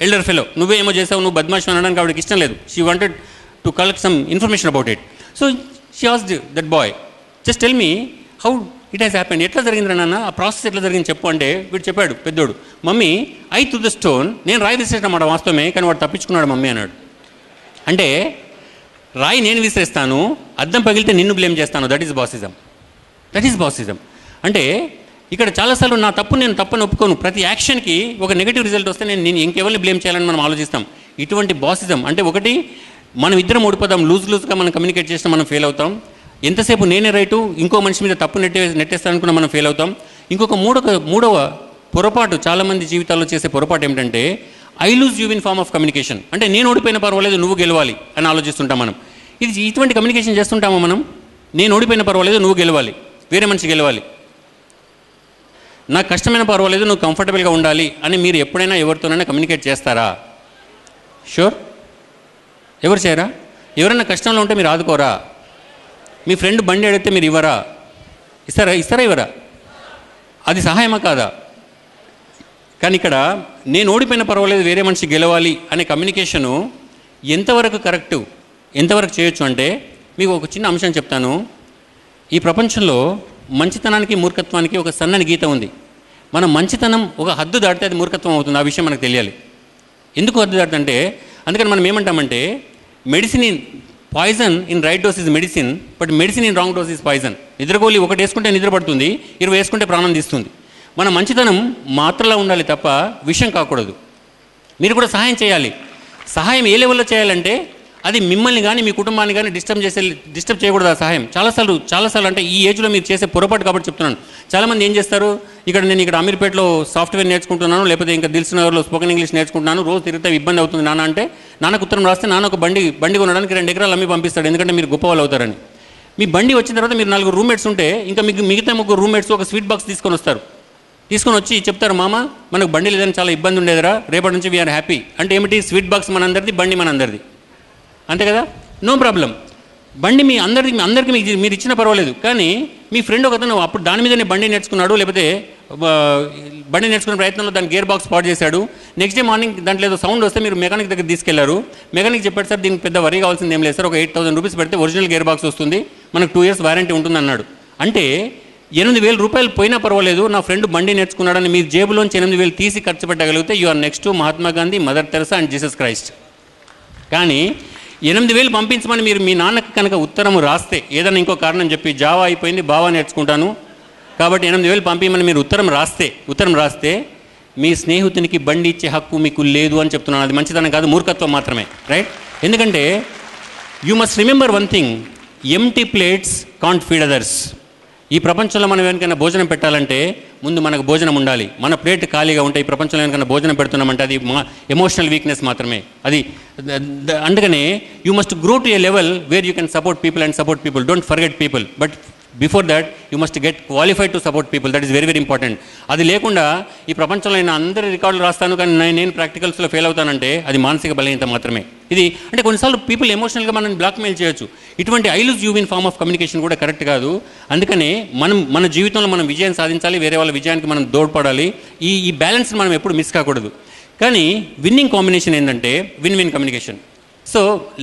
elder fellow. నువ్వే ఏమో చేసావు, నువ్వు బద్మాష్ అనడానికి ఆవిడకి ఇష్టం లేదు. She wanted to collect some information about it. So she asked that boy, just tell me how it has happened. ఎట్లా జరిగింది నాన్న, ఆ ప్రాసెస్ ఎట్లా జరిగింది చెప్పు అంటే, వీడు చెప్పాడు పెద్దోడు, mummy I through the stone, నేను రాయి విసిరేసినమాట వాస్తవమే, కానీ వాడు తప్పించుకున్నాడు మమ్మీ అన్నాడు. అంటే రాయి నేను విసిరేస్తాను, అద్దం పగిలితే నిన్ను బ్లేమ్ చేస్తాను. That is bossism. అంటే ఇక్కడ చాలాసార్లు నేను తప్పని ఒప్పుకోను. ప్రతి యాక్షన్కి ఒక నెగిటివ్ రిజల్ట్ వస్తే నేను ఇంకెవరిని బ్లేమ్ చేయాలని మనం ఆలోచిస్తాం. ఇటువంటి బాసిజం అంటే, ఒకటి మనం ఇద్దరం ఓడిపోదాం, లూజ్గా మనం కమ్యూనికేట్ చేసినా మనం ఫెయిల్ అవుతాం. ఎంతసేపు నేనే రైటు, ఇంకో మనిషి మీద తప్పు నెట్టేస్తానుకున్నా మనం ఫెయిల్ అవుతాం. ఇంకొక మూడవ పొరపాటు, చాలామంది జీవితాల్లో చేసే పొరపాటు ఏమిటంటే, I lose you win form of communication. అంటే నేను ఓడిపోయిన పర్వాలేదు, నువ్వు గెలవాలి అని ఆలోచిస్తుంటాం మనం. ఇటువంటి కమ్యూనికేషన్ చేస్తుంటామా మనం? నేను ఓడిపోయిన పర్వాలేదు, నువ్వు గెలవాలి, వేరే మనిషి గెలవాలి, నాకు కష్టమైన పర్వాలేదు, నువ్వు కంఫర్టబుల్గా ఉండాలి అని మీరు ఎప్పుడైనా ఎవరితోనైనా కమ్యూనికేట్ చేస్తారా? షూర్, ఎవరు చేయరా? ఎవరైనా కష్టంలో ఉంటే మీరు ఆదుకోరా? మీ ఫ్రెండ్ బండి అడిగితే మీరు ఇస్తారా ఇవ్వరా? అది సహాయమా కాదా? కానీ ఇక్కడ నేను ఓడిపోయిన పర్వాలేదు, వేరే మనిషి గెలవాలి అనే కమ్యూనికేషను ఎంతవరకు కరెక్టు, ఎంతవరకు చేయొచ్చు అంటే, మీకు ఒక చిన్న అంశం చెప్తాను. ఈ ప్రపంచంలో మంచితనానికి మూర్ఖత్వానికి ఒక సన్నని గీత ఉంది. మన మంచితనం ఒక హద్దు దాటితే అది మూర్ఖత్వం అవుతుంది. ఆ విషయం మనకు తెలియాలి. ఎందుకు హద్దు దాటుతుంటే, అందుకని మనం ఏమంటామంటే, medicine poison in right dose is medicine, but medicine in wrong dose is poison. నిద్రగోలి ఒకటి వేసుకుంటే నిద్ర పడుతుంది, 20 వేసుకుంటే ప్రాణం తీస్తుంది. మన మంచితనం మాత్రలా ఉండాలి తప్ప విషయం కాకూడదు. మీరు కూడా సహాయం చేయాలి. సహాయం ఏ లెవెల్లో చేయాలంటే, అది మిమ్మల్ని కానీ మీ కుటుంబాన్ని కానీ డిస్టర్బ్ చేయకూడదు. ఆ సహాయం చాలాసార్లు అంటే ఈ ఏజ్లో మీరు చేసే పొరపాటు కాబట్టి చెప్తున్నాను. చాలామంది ఏం చేస్తారు, నేను ఇక్కడ అమీర్పేటలో సాఫ్ట్వేర్ నేర్చుకుంటున్నాను, లేకపోతే ఇంకా దిల్సునగర్లో స్పోకెన్ ఇంగ్లీష్ నేర్చుకుంటున్నాను, రోజు తిరిగితే ఇబ్బంది అవుతుంది నాన్న అంటే, నాన్నకు ఉత్తరం రాస్తే నాన్న ఒక బండి కొనడానికి 2 ఎకరాలు అమ్మి పంపిస్తాడు, ఎందుకంటే మీరు గొప్ప వాళ్ళు అవుతారని. మీ బండి వచ్చిన తర్వాత మీరు 4 రూమ్మేట్స్ ఉంటే, ఇంకా మీకు మిగతా 3 రూమ్మేట్స్ ఒక స్వీట్ బాక్స్ తీసుకొని వచ్చి చెప్తారు, మామ మనకు బండి లేదని చాలా ఇబ్బంది ఉండేదిరా, రేపటి నుంచి వీఆర్ హ్యాపీ. అంటే ఏమిటి? స్వీట్ బాక్స్ మనందరిది, బండి మనందరిది, అంతే కదా? No problem. బండి మీ అందరికీ మీరు ఇచ్చినా పర్వాలేదు. కానీ మీ ఫ్రెండ్ ఒకతను అప్పుడు దాని మీదనే బండి నేర్చుకున్నాడు, లేకపోతే బండి నేర్చుకునే ప్రయత్నంలో దాని గేర్ బాక్స్ పాడు చేశాడు. నెక్స్ట్ డే మార్నింగ్ దాంట్లో ఏదో సౌండ్ వస్తే మీరు మెకానిక్ దగ్గర తీసుకెళ్లారు. మెకానిక్ చెప్పాడు, సార్ దీనికి పెద్ద వరి కావాల్సింది ఏం లేదు సార్, ఒక 8,000 రూపీస్ పెడితే ఒరిజినల్ గేర్ బాక్స్ వస్తుంది, మనకు 2 years వారంటీ ఉంటుంది అన్నాడు. అంటే 8,000 రూపాయలు పోయినా పర్వాలేదు, నా ఫ్రెండ్ బండి నేర్చుకున్నాడని మీరు జేబులోంచి 8,000 తీసి ఖర్చు పెట్టగలిగితే you are next to Mahatma Gandhi, mother Teresa and Jesus Christ. కానీ 8,000 పంపించమని మీరు మీ నాన్నకి కనుక ఉత్తరం రాస్తే, ఏదైనా ఇంకో కారణం చెప్పి జావా అయిపోయింది బావా నేర్చుకుంటాను కాబట్టి 8,000 పంపించమని మీరు ఉత్తరం రాస్తే మీ స్నేహితునికి బండి ఇచ్చే హక్కు మీకు లేదు అని చెప్తున్నాను. అది మంచిదనం కాదు, మూర్ఖత్వం మాత్రమే, రైట్? ఎందుకంటే you must remember one thing, empty plates can't feed others. ఈ ప్రపంచంలో మనం ఎవరికైనా భోజనం పెట్టాలంటే ముందు మనకు భోజనం ఉండాలి. మన ప్లేట్ ఖాళీగా ఉంటే ఈ ప్రపంచంలో ఎవరికైనా భోజనం పెడుతున్నామంటే అది ఎమోషనల్ వీక్నెస్ మాత్రమే. అది అందుకనే you must grow to A level where you can support people and support people. Don't forget people, but before that you must get qualified to support people. That is very very important. అది లేకుండా ఈ ప్రపంచంలో నేను అందరి రికార్డులు రాస్తాను కానీ నేను ప్రాక్టికల్స్లో ఫెయిల్ అవుతానంటే అది మానసిక బలహీనత మాత్రమే. ఇది అంటే కొన్నిసార్లు పీపుల్ ఎమోషనల్గా మనం బ్లాక్మెయిల్ చేయొచ్చు. ఇటువంటి I lose you win form of communication కూడా కరెక్ట్ కాదు. అందుకనే మన జీవితంలో మనం విజయం సాధించాలి, వేరే వాళ్ళ విజయానికి మనం దోడ్పడాలి. ఈ బ్యాలెన్స్ మనం ఎప్పుడు మిస్ కాకూడదు. కానీ విన్నింగ్ కాంబినేషన్ ఏంటంటే win win communication. So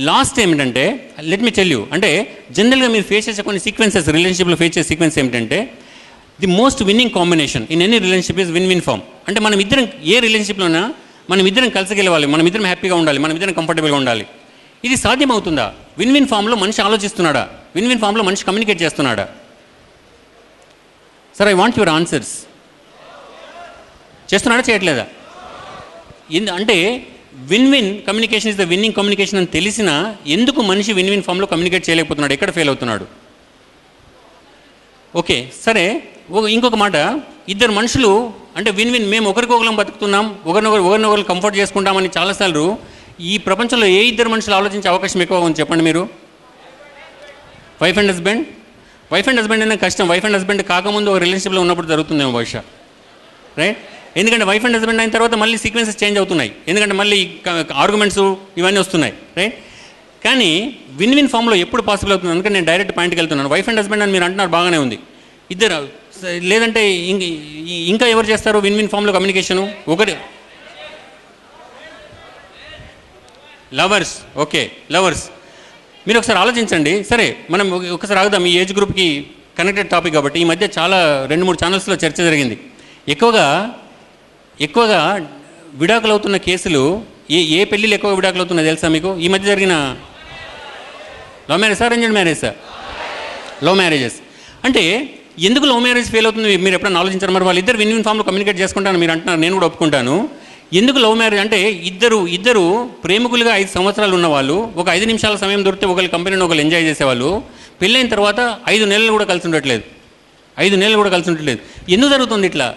last ఏమిటంటే లెట్ మీ టెల్ యూ, అంటే జనరల్గా మీరు ఫేస్ చేసే కొన్ని సీక్వెన్సెస్, రిలేషన్షిప్లో ఫేస్ చేసే సీక్వెన్స్ ఏమిటంటే the most winning combination in any relationship is win win form. అంటే మనం ఇద్దరం ఏ రిలేషన్షిప్లోనా మనం ఇద్దరం కలిసి గెలవాలి, మనం ఇద్దరం హ్యాపీగా ఉండాలి, మనం ఇద్దరం కంఫర్టబుల్గా ఉండాలి. ఇది సాధ్యమవుతుందా? విన్ విన్ ఫామ్లో మనిషి ఆలోచిస్తున్నాడా? విన్ విన్ ఫామ్లో మనిషి కమ్యూనికేట్ చేస్తున్నాడా? Sir I want your answers. చేస్తున్నాడా చేయట్లేదా? అంటే win win communication is the winning communication అని తెలిసినా ఎందుకు మనిషి విన్ విన్ ఫామ్లో కమ్యూనికేట్ చేయలేకపోతున్నాడు? ఎక్కడ ఫెయిల్ అవుతున్నాడు? ఓకే సరే, ఇంకొక మాట, ఇద్దరు మనుషులు అంటే విన్ విన్, మేము ఒకరికొకరం బతుకుతున్నాం, ఒకరినొకరు కంఫర్ట్ చేసుకుంటామని చాలాసార్లు ఈ ప్రపంచంలో ఏ ఇద్దరు మనుషులు ఆలోచించే అవకాశం ఎక్కువ ఉంది చెప్పండి మీరు? Wife and husband. Wife and husband అనే కష్టం. వైఫ్ అండ్ హస్బెండ్ కాకముందు ఒక రిలేషన్షిప్లో ఉన్నప్పుడు జరుగుతుందేమో బహుశా, రైట్? ఎందుకంటే వైఫ్ అండ్ హస్బెండ్ అయిన తర్వాత మళ్ళీ సీక్వెన్సెస్ చేంజ్ అవుతున్నాయి, ఎందుకంటే మళ్ళీ ఆర్గ్యుమెంట్స్ ఇవన్నీ వస్తున్నాయి, రైట్? కానీ విన్ విన్ ఫామ్లో ఎప్పుడు పాసిబుల్ అవుతుంది? అందుకని నేను డైరెక్ట్ పాయింట్కి వెళ్తున్నాను. వైఫ్ అండ్ హస్బెండ్ అని మీరు అంటున్నారు, బాగానే ఉంది. ఇద్దరు లేదంటే ఇంకా ఎవరు చేస్తారు విన్ విన్ ఫామ్లో కమ్యూనికేషను? ఒకటి లవర్స్. ఓకే లవర్స్, మీరు ఒకసారి ఆలోచించండి. సరే మనం ఒకసారి ఆగుదాం, ఈ ఏజ్ గ్రూప్కి కనెక్టెడ్ టాపిక్ కాబట్టి. ఈ మధ్య చాలా 2-3 ఛానల్స్లో చర్చ జరిగింది. ఎక్కువగా విడాకులు అవుతున్న కేసులు ఏ పెళ్ళిళ్ళు ఎక్కువ విడాకులు అవుతున్నాయి తెలుసా మీకు? ఈ మధ్య జరిగిన love marriage, arranged marriage, love marriages. అంటే ఎందుకు లవ్ మ్యారేజ్ ఫెయిల్ అవుతుంది మీరు ఎప్పుడైనా ఆలోచించారు? మరి వాళ్ళు ఇద్దరు విన్ విన్ ఫామ్లో కమ్యూనికేట్ చేసుకుంటాను మీరు అంటున్నారు, నేను కూడా ఒప్పుకుంటాను. ఎందుకు లవ్ మ్యారేజ్ అంటే ఇద్దరు ప్రేమికులుగా 5 సంవత్సరాలు ఉన్నవాళ్ళు ఒక 5 నిమిషాల సమయం దొరికితే ఒకరి కంపెనీని ఒకరు ఎంజాయ్ చేసేవాళ్ళు, పెళ్ళైన తర్వాత 5 నెలలు కూడా కలిసి ఉండట్లేదు. ఎందుకు జరుగుతుంది ఇట్లా?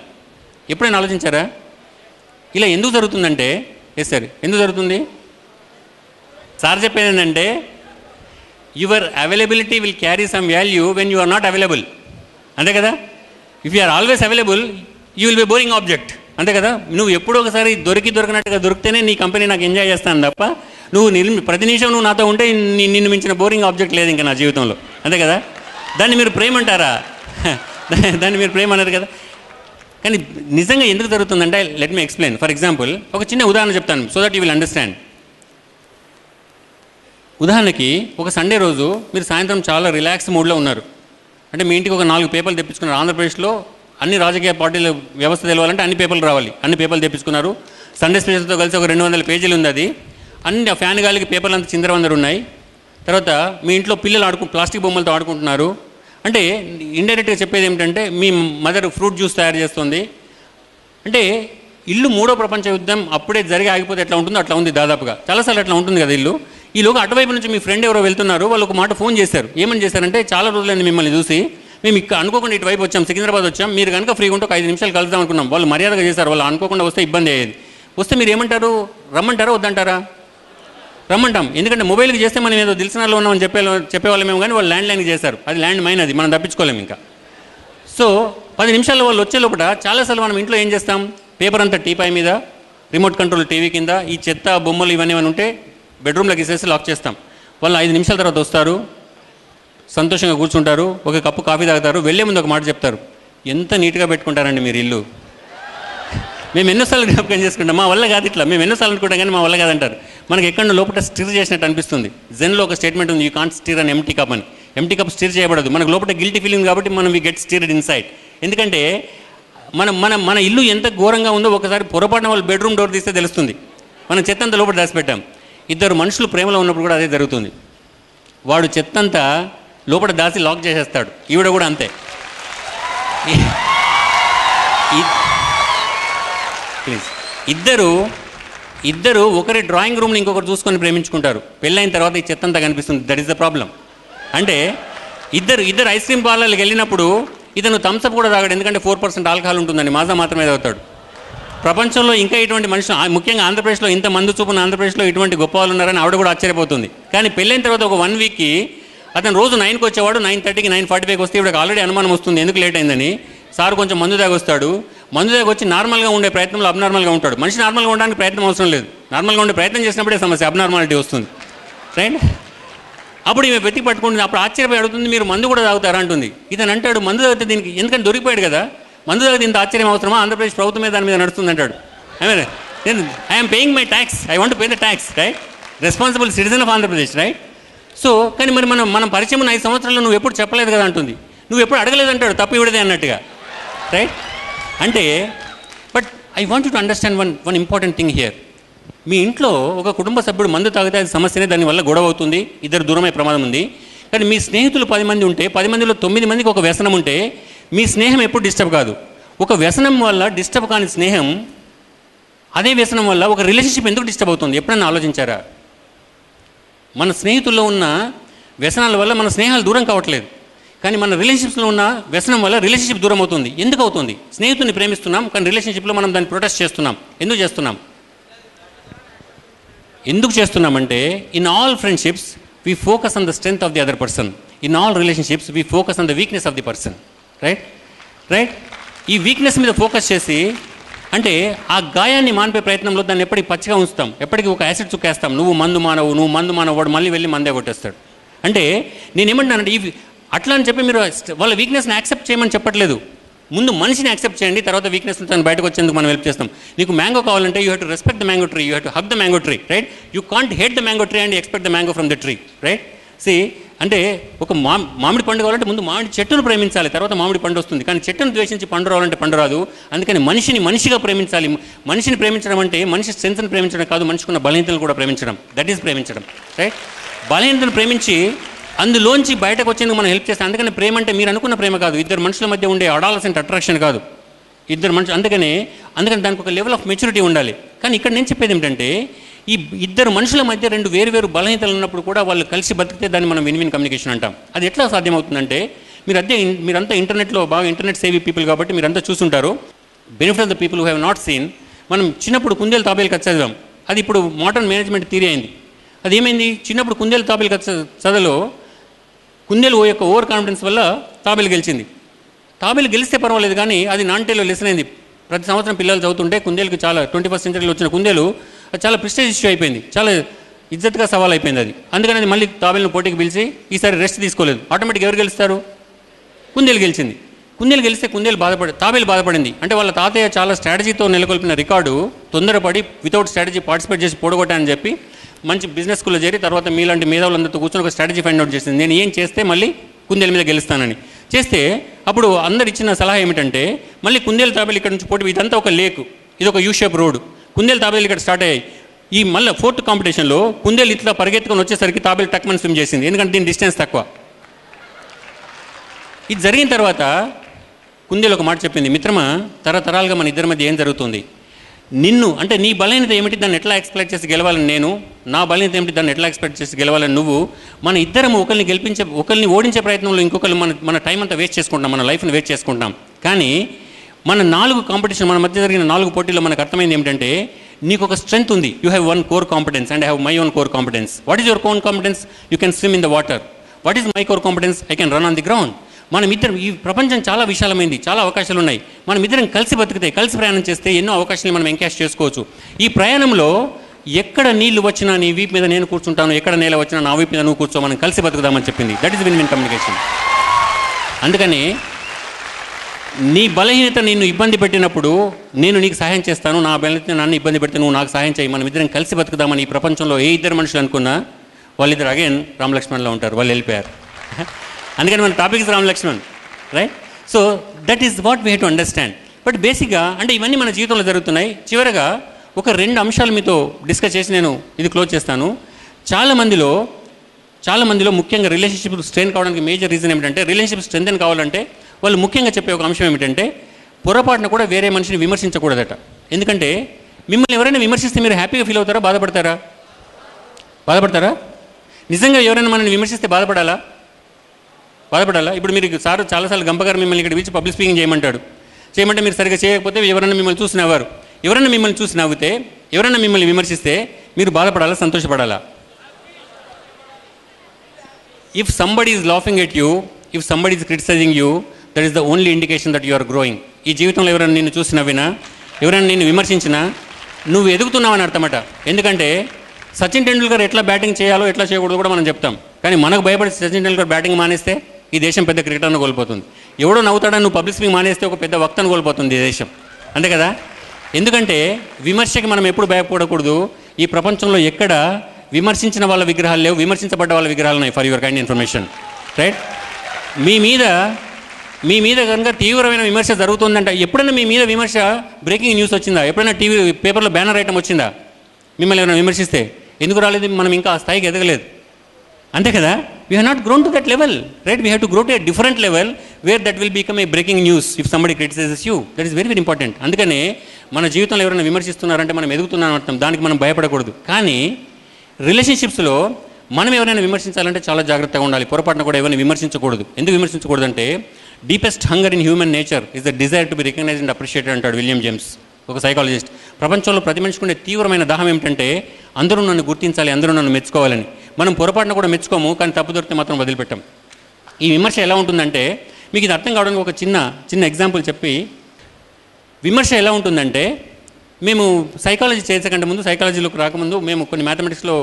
ఎప్పుడైనా ఆలోచించారా? ఇలా ఎందుకు జరుగుతుందంటే, ఎస్ సార్, ఎందుకు జరుగుతుంది? సార్ చెప్పేది ఏంటంటే your availability will carry some value when you are not available. అంతే కదా? If you are always available you will be boring object. అంతే కదా? నువ్వు ఎప్పుడో ఒకసారి దొరికినట్టుగా దొరికితేనే నీ కంపెనీ నాకు ఎంజాయ్ చేస్తాను తప్ప ప్రతి నిమిషం నువ్వు నాతో ఉంటే నిన్ను మించిన బోరింగ్ ఆబ్జెక్ట్ లేదు ఇంకా నా జీవితంలో. అంతే కదా? దాన్ని మీరు ప్రేమ అంటారా? దాన్ని మీరు ప్రేమ అన్నారు కదా. కానీ నిజంగా ఎందుకు జరుగుతుందంటే let me explain. For example ఒక చిన్న ఉదాహరణ చెప్తాను so that you will understand. ఉదాహరణకి ఒక సండే రోజు మీరు సాయంత్రం చాలా రిలాక్స్ మూడ్లో ఉన్నారు. అంటే మీ ఇంటికి ఒక 4 పేపర్లు తెప్పించుకున్నారు. ఆంధ్రప్రదేశ్లో అన్ని రాజకీయ పార్టీల వ్యవస్థ తెలవాలంటే అన్ని పేపర్లు రావాలి, అన్ని పేపర్లు తెప్పించుకున్నారు. సండే స్పెషల్తో కలిసి ఒక 200 పేజీలు ఉంది అది. అన్ని ఆ ఫ్యాన్ గాలికి పేపర్లు అంతా చిందరవందరు ఉన్నాయి. తర్వాత మీ ఇంట్లో పిల్లలు ప్లాస్టిక్ బొమ్మలతో ఆడుకుంటున్నారు. అంటే ఇండైరెక్ట్గా చెప్పేది ఏమిటంటే మీ మదర్ ఫ్రూట్ జ్యూస్ తయారు చేస్తుంది. అంటే ఇల్లు 3వ ప్రపంచ యుద్ధం అప్పుడే జరిగి ఆగిపోతే ఎట్లా ఉంటుందో అట్లా ఉంది దాదాపుగా. చాలాసార్లు అట్లా ఉంటుంది కదా ఇల్లు. ఈలోగా అటువైపు నుంచి మీ ఫ్రెండ్ ఎవరో వెళ్తున్నారు, వాళ్ళు ఒక మాట ఫోన్ చేశారు. ఏమని చేశారంటే, చాలా రోజులైంది మిమ్మల్ని చూసి, మేము ఇక్కడ అనుకోకుండా ఇటువైపు వచ్చాం, సికింద్రాబాద్ వచ్చాం, మీరు కనుక ఫ్రీగా ఉంటే ఒక 5 నిమిషాలు కలుద్దాం అనుకున్నాం. వాళ్ళు మర్యాదగా చేశారు. వాళ్ళు అనుకోకుండా వస్తే ఇబ్బంది అయ్యేది. వస్తే మీరు ఏమంటారు? రమ్మంటారా వద్దంటారా? రమ్మంటాం. ఎందుకంటే మొబైల్కి చేస్తే మనం ఏదో దిల్సనాల్లో ఉన్నామని చెప్పేవాళ్ళమేమో, కానీ వాళ్ళు ల్యాండ్ లైన్కి చేశారు. అది ల్యాండ్ మైన్, అది మనం తప్పించుకోలేము ఇంకా. సో 10 నిమిషాల్లో వాళ్ళు వచ్చే లోపల చాలాసార్లు మనం ఇంట్లో ఏం చేస్తాం? పేపర్ అంతా టీపాయ్ మీద, రిమోట్ కంట్రోల్ టీవీ కింద ఈ చెత్త బొమ్మలు ఇవన్నీ ఉంటే బెడ్రూమ్లోకి వేసేసి లాక్ చేస్తాం. వాళ్ళు 5 నిమిషాల తర్వాత వస్తారు, సంతోషంగా కూర్చుంటారు, ఒక కప్పు కాఫీ తాగుతారు. వెళ్ళే ముందు ఒక మాట చెప్తారు, ఎంత నీట్గా పెట్టుకుంటారండి మీరు ఇల్లు. మేము ఎన్నోసార్లు జ్ఞాపకం చేసుకుంటాం, మా వల్ల కాదు ఇట్లా, మేము ఎన్నోసార్లు అనుకుంటాం కానీ మా వల్ల కాదంటారు. మనకి ఎక్కడ లోపల స్టిర్ చేసినట్టు అనిపిస్తుంది. జెన్లో ఒక స్టేట్మెంట్ ఉంది, యూ కాంట్ స్టిర్ అని ఎంటీ కప్ అని. ఎంటీ కప్ స్టిర్ చేయబడదు. మనకు లోపల గిల్టీ ఫీలింగ్ కాబట్టి మనం వి గెట్ స్టిర్డ్ ఇన్సైడ్. ఎందుకంటే మన ఇల్లు ఎంత ఘోరంగా ఉందో ఒకసారి పొరపాటున వాళ్ళు బెడ్రూమ్ డోర్ తీస్తే తెలుస్తుంది. మనం చెత్తంతా లోపల దాచిపెట్టాం. 2 మనుషులు ప్రేమలో ఉన్నప్పుడు కూడా అదే జరుగుతుంది. వాడు చెత్తంతా లోపల దాచి లాక్ చేసేస్తాడు, ఈవిడ కూడా అంతే. ప్లీజ్, ఇద్దరు ఒకరి డ్రాయింగ్ రూమ్ని ఇంకొకరు చూసుకొని ప్రేమించుకుంటారు. పెళ్ళైన తర్వాత ఈ చెత్తంతా కనిపిస్తుంది. That is the problem. అంటే ఇద్దరు ఐస్ క్రీమ్ పార్లర్కి వెళ్ళినప్పుడు ఇతను థమ్స్అప్ కూడా తాగాడు, ఎందుకంటే 4% ఆల్కహాల్ ఉంటుందని, మాజా మాత్రమే తాగుతాడు. ప్రపంచంలో ఇంకా ఇటువంటి మనుషులు, ముఖ్యంగా ఆంధ్రప్రదేశ్లో, ఇంత మందు చూపున్న ఆంధ్రప్రదేశ్లో ఇటువంటి గొప్ప వాళ్ళు ఉన్నారని ఆవిడ కూడా ఆశ్చర్యపోతుంది. కానీ పెళ్ళైన తర్వాత ఒక 1 వీక్కి అతను రోజు 9కి వచ్చేవాడు, 9:30కి 9:45కి వస్తే ఇవిడకి ఆల్రెడీ అనుమానం వస్తుంది ఎందుకు లేట్ అయిందని. సార్ కొంచెం మందు దాగి వస్తాడు, మందు దాగి వచ్చి నార్మల్గా ఉండే ప్రయత్నంలో అబ్నార్మల్గా ఉంటాడు. మనిషి నార్మల్గా ఉండడానికి ప్రయత్నం అవసరం లేదు, నార్మల్గా ఉండే ప్రయత్నం చేసినప్పుడే సమస్య అబ్నార్మాలిటీ వస్తుంది, రైట్? అప్పుడు ఈమె వెతికి పట్టుకుంటుంది. అప్పుడు ఆశ్చర్యపోయి అడుగుతుంది, మీరు మందు కూడా తాగుతారా అంటుంది. ఇతను అంటాడు, మందు తాగితే దీనికి ఎందుకంటే దొరికిపోయాడు కదా, మందు తాగితే ఇంత ఆశ్చర్యం అవసరమా, ఆంధ్రప్రదేశ్ ప్రభుత్వమే దాని మీద నడుస్తుంది అంటాడు. I'm paying my tax, I want to pay the tax, right? Responsible citizen of Andhra Pradesh, right? So కానీ మరి మనం పరిచయం 5 సంవత్సరాల్లో నువ్వు ఎప్పుడు చెప్పలేదు కదా అంటుంది, నువ్వు ఎప్పుడు అడగలేదు అంటాడు, తప్పు ఇవిడదే అన్నట్టుగా, రైట్? అంటే but I want to understand one important thing here. మీ ఇంట్లో ఒక కుటుంబ సభ్యుడు మందు తాగితే అది సమస్యనే, దానివల్ల గొడవ అవుతుంది, ఇద్దరు దూరమయ్యే ప్రమాదం ఉంది. కానీ మీ స్నేహితులు 10 మంది ఉంటే 10 మందిలో 9 మందికి ఒక వ్యసనం ఉంటే మీ స్నేహం ఎప్పుడు డిస్టర్బ్ కాదు. ఒక వ్యసనం వల్ల డిస్టర్బ్ కాని స్నేహం, అదే వ్యసనం వల్ల ఒక రిలేషన్షిప్ ఎందుకు డిస్టర్బ్ అవుతుంది? ఎప్పుడైనా ఆలోచించారా? మన స్నేహితుల్లో ఉన్న వ్యసనాల వల్ల మన స్నేహాలు దూరం కావట్లేదు, కానీ మన రిలేషన్షిప్స్లో ఉన్న వ్యసనం వల్ల రిలేషన్షిప్ దూరం అవుతుంది. ఎందుకు అవుతుంది? స్నేహితుడిని ప్రేమిస్తున్నాం కానీ రిలేషన్షిప్లో మనం దాన్ని ప్రొటెస్ట్ చేస్తున్నాం. ఎందుకు చేస్తున్నాం? ఎందుకు చేస్తున్నామంటే in all friendships we focus on the strength of the other person, in all relationships we focus on the weakness of the person, right? ఈ వీక్నెస్ మీద ఫోకస్ చేసి అంటే ఆ గాయాన్ని మానిపే ప్రయత్నంలో దాన్ని ఎప్పటికీ పచ్చిగా ఉంచుతాం, ఎప్పటికీ ఒక యాసిడ్ చుక్కేస్తాం. నువ్వు మందు మానవు వాడు మళ్ళీ వెళ్ళి మందే కొట్టేస్తాడు. అంటే నేనేమంటానంటే అట్లా అని చెప్పి మీరు వాళ్ళ వీక్నెస్ని యాక్సెప్ట్ చేయమని చెప్పట్లేదు. ముందు మనిషిని యాక్సెప్ట్ చేయండి, తర్వాత వీక్నెస్ తను బయటకు వచ్చేందుకు మనం హెల్ప్ చేస్తాం. నీకు మ్యాంగో కావాలంటే you have to respect the mango tree, you have to hug the mango tree, right? You can't hate the mango tree and expect the mango from the tree, right? అంటే ఒక మామిడి పండు కావాలంటే ముందు మామిడి చెట్టును ప్రేమించాలి, తర్వాత మామిడి పండు వస్తుంది. కానీ చెట్టును ద్వేషించి పండు రావాలంటే పండు రాదు. అందుకని మనిషిని మనిషిగా ప్రేమించాలి. మనిషిని ప్రేమించడం అంటే మనిషి స్ట్రెంగ్త్ని ప్రేమించడం కాదు, మనిషికున్న బలహీనతలు కూడా ప్రేమించడం, దట్ ఈస్ ప్రేమించడం, రైట్? బలహీనతను ప్రేమించి అందులోంచి బయటకు వచ్చేందుకు మనం హెల్ప్ చేస్తాం. అందుకని ప్రేమ అంటే మీరు అనుకున్న ప్రేమ కాదు, ఇద్దరు మనుషుల మధ్య ఉండే అడాలసెంట్ అట్రాక్షన్ కాదు, ఇద్దరు మనుషులు. అందుకని దానికి ఒక లెవెల్ ఆఫ్ మెచ్యూరిటీ ఉండాలి. కానీ ఇక్కడ నేను చెప్పేది ఏమిటంటే ఈ ఇద్దరు మనుషుల మధ్య 2 వేరు బలహీనతలు ఉన్నప్పుడు కూడా వాళ్ళు కలిసి బతికితే దాన్ని మనం విన్ కమ్యూనికేషన్ అంటాం. అది ఎట్లా సాధ్యమవుతుందంటే మీరంతా ఇంటర్నెట్లో బాగా ఇంటర్నెట్ సేవీ పీపుల్ కాబట్టి మీరంతా చూసుంటారు. Benefit of the people who have not seen, మనం చిన్నప్పుడు కుందేలు తాబేలు కథ చదివాం, అది ఇప్పుడు మోడర్న్ మేనేజ్మెంట్ థియరీ అయింది. అది ఏమైంది? చిన్నప్పుడు కుందేలు తాబేలు కథ చదలో కుందేలు యొక్క ఓవర్ కాన్ఫిడెన్స్ వల్ల తాబేలు గెలిచింది. తాబేలు గెలిస్తే పర్వాలేదు, కానీ అది నాన్టేలో లెసన్ అయింది. ప్రతి సంవత్సరం పిల్లలు చదువుతుంటే కుందేలుకి చాలా 21st సెంచరీలో వచ్చిన కుందేలు అది చాలా ప్రెస్టేజ్ ఇష్యూ అయిపోయింది, చాలా ఇజ్జత్గా సవాల్ అయిపోయింది అది. అందుకని అది మళ్ళీ తాబేలును పోటీకి పిలిచి ఈసారి రెస్ట్ తీసుకోలేదు. ఆటోమేటిక్గా ఎవరు గెలుస్తారు? కుందేలు గెలిచింది. కుందేలు గెలిస్తే తాబేలు బాధపడింది. అంటే వాళ్ళ తాతయ్య చాలా స్ట్రాటజీతో నెలకొల్పిన రికార్డు తొందరపడి వితౌట్ స్ట్రాటజీ పార్టిసిపేట్ చేసి పోడగొట్టానని చెప్పి మంచి బిజినెస్ స్కూల్లో చేరి తర్వాత మీలాంటి మేధావులందరితో కూర్చొని ఒక స్ట్రాటజీ ఫైండ్ అవుట్ చేసింది. నేను ఏం చేస్తే మళ్ళీ కుందేలు మీద గెలుస్తానని చేస్తే అప్పుడు అందరు ఇచ్చిన సలహా ఏమిటంటే మళ్ళీ కుందేలు తాబేలు ఇక్కడ నుంచి పోటీ, ఇదంతా ఒక లేక్, ఇది ఒక యూ షేప్ రోడ్, కుందేలు తాబేలు ఇక్కడ స్టార్ట్ అయ్యాయి. ఈ మళ్ళీ 4th కాంపిటీషన్లో కుందేలు ఇట్లా పరిగెత్తుకొని వచ్చేసరికి తాబేలు టక్మని స్విమ్ చేసింది, ఎందుకంటే దీని డిస్టెన్స్ తక్కువ. ఇది జరిగిన తర్వాత కుందేలు ఒక మాట చెప్పింది, మిత్రమా తరతరాలుగా మన ఇద్దరి మధ్య ఏం జరుగుతుంది, నిన్ను అంటే నీ బలహీనత ఏమిటి దాన్ని ఎట్లా ఎక్స్పెక్ట్ చేసి గెలవాలని నేను, నా బలహీనత ఏమిటి దాన్ని ఎట్లా ఎక్స్పెక్ట్ చేసి గెలవాలని నువ్వు, మన ఇద్దరం ఒకరిని ఓడించే ప్రయత్నంలో ఇంకొకరు మన టైం అంతా వేస్ట్ చేసుకుంటాం, మన లైఫ్ని వేస్ట్ చేసుకుంటాం. కానీ మన 4 కాంపిటీషన్ మన మధ్య జరిగిన 4 పోటీల్లో మనకు అర్థమైంది ఏమిటంటే నీకు ఒక స్ట్రెంగ్త్ ఉంది, you have one core competence and I have my own core competence. What is your core competence? You can swim in the water. What is my core competence? I can run on the ground. మనం ఇద్దరం, ఈ ప్రపంచం చాలా విశాలమైంది, చాలా అవకాశాలు ఉన్నాయి, మనం ఇద్దరం కలిసి బతికితే కలిసి ప్రయాణం చేస్తే ఎన్నో అవకాశాలు మనం ఎంకాష్ చేసుకోవచ్చు. ఈ ప్రయాణంలో ఎక్కడ నీళ్లు వచ్చినా నీ వీపు మీద నేను కూర్చుంటాను, ఎక్కడ నేల వచ్చినా నా వీపు మీద నువ్వు కూర్చో, మనం కలిసి బతుకుదామని చెప్పింది. That is win win communication. అందుకని నీ బలహీనత నిన్ను ఇబ్బంది పెట్టినప్పుడు నేను నీకు సహాయం చేస్తాను, నా బలహీనత నన్ను ఇబ్బంది పెడితే నువ్వు నాకు సహాయం చేయి, మనం ఇద్దరం కలిసి బతుకుదామని ఈ ప్రపంచంలో ఏ ఇద్దరు మనుషులు అనుకున్నా వాళ్ళిద్దరు అగైన్ రామ్ లక్ష్మణ్లో ఉంటారు, వాళ్ళు వెళ్ళిపోయారు. అందుకని మన topic Ram Lakshman, right? So that is what we have to understand. But బేసిక్గా అంటే ఇవన్నీ మన జీవితంలో జరుగుతున్నాయి. చివరగా ఒక 2 అంశాలు మీతో డిస్కస్ చేసి నేను ఇది క్లోజ్ చేస్తాను. చాలా మందిలో ముఖ్యంగా రిలేషన్షిప్ స్ట్రెయిన్ కావడానికి మేజర్ రీజన్ ఏమిటంటే, రిలేషన్షిప్ స్ట్రెంథెన్ కావాలంటే వాళ్ళు ముఖ్యంగా చెప్పే ఒక అంశం ఏమిటంటే పొరపాటున కూడా వేరే మనిషిని విమర్శించకూడదట. ఎందుకంటే మిమ్మల్ని ఎవరైనా విమర్శిస్తే మీరు హ్యాపీగా ఫీల్ అవుతారా, బాధపడతారా? నిజంగా ఎవరైనా మనల్ని విమర్శిస్తే బాధపడాలా? ఇప్పుడు మీరు చాలాసార్లు గంపగారు మిమ్మల్ని ఇక్కడ పిలిచి పబ్లిక్ స్పీకింగ్ చేయమంటే మీరు సరిగ్గా చేయకపోతే ఎవరైనా మిమ్మల్ని చూసి నవ్వారు, ఎవరైనా మిమ్మల్ని చూసి నవ్వితే, ఎవరైనా మిమ్మల్ని విమర్శిస్తే మీరు బాధపడాలా, సంతోషపడాలా? If somebody is laughing at you, if somebody is criticising you, that is the only indication that you are growing. ఈ జీవితంలో ఎవరైనా నిన్ను చూసి నవ్వినా, ఎవరైనా నిన్ను విమర్శించినా నువ్వు ఎదుగుతున్నావని అర్థమట. ఎందుకంటే సచిన్ టెండూల్కర్ ఎట్లా బ్యాటింగ్ చేయాలో ఎట్లా చేయకూడదు కూడా మనం చెప్తాం. కానీ మనకు భయపడి సచిన్ టెండూల్కర్ బ్యాటింగ్ మానేస్తే ఈ దేశం పెద్ద క్రికెటర్ను కోల్పోతుంది. ఎవడో నవ్వుతాడని నువ్వు పబ్లిక్ స్పీకింగ్ మానేస్తే ఒక పెద్ద వక్తను కోల్పోతుంది ఈ దేశం. అంతే కదా? ఎందుకంటే విమర్శకి మనం ఎప్పుడు భయపడకూడదు. ఈ ప్రపంచంలో ఎక్కడ విమర్శించిన వాళ్ళ విగ్రహాలు లేవు, విమర్శించబడ్డ వాళ్ళ విగ్రహాలు ఉన్నాయి. For your kind information, right? మీ మీద కనుక తీవ్రమైన విమర్శ జరుగుతుందంటే, ఎప్పుడైనా మీ మీద విమర్శ బ్రేకింగ్ న్యూస్ వచ్చిందా? ఎప్పుడైనా టీవీ పేపర్లో బ్యానర్ ఐటమ్ వచ్చిందా? మిమ్మల్ని ఎవరైనా విమర్శిస్తే ఎందుకు రాలేదు? మనం ఇంకా ఆ స్థాయికి ఎదగలేదు. అంతే కదా? We have not grown to that level, right? We have to grow to a different level where that will become a breaking news if somebody criticises you. That is very very important. అందుకనే మన జీవితంలో ఎవరైనా విమర్శిస్తున్నారంటే మనం ఎదుగుతున్నాం అర్థం. దానికి మనం భయపడకూడదు. కానీ రిలేషన్షిప్స్లో మనం ఎవరైనా విమర్శించాలంటే చాలా జాగ్రత్తగా ఉండాలి. పొరపాటున కూడా ఎవరైనా విమర్శించకూడదు. ఎందుకు విమర్శించకూడదు అంటే, deepest hunger in human nature is the desire to be recognised and appreciated అంటాడు విలియం జేమ్స్, ఒక సైకాలజిస్ట్. ప్రపంచంలో ప్రతి మనిషికి ఉండే తీవ్రమైన దాహం ఏమిటంటే అందరూ నన్ను గుర్తించాలి, అందరూ నన్ను మెచ్చుకోవాలని. మనం పొరపాటున కూడా మెచ్చుకోము, కానీ తప్పు దొరికితే మాత్రం వదిలిపెట్టాం. ఈ విమర్శ ఎలా ఉంటుందంటే, మీకు ఇది అర్థం కావడానికి ఒక చిన్న ఎగ్జాంపుల్ చెప్పి, విమర్శ ఎలా ఉంటుందంటే, మేము సైకాలజీ చేసేకంటే ముందు, సైకాలజీలోకి రాకముందు మేము కొన్ని మ్యాథమెటిక్స్లో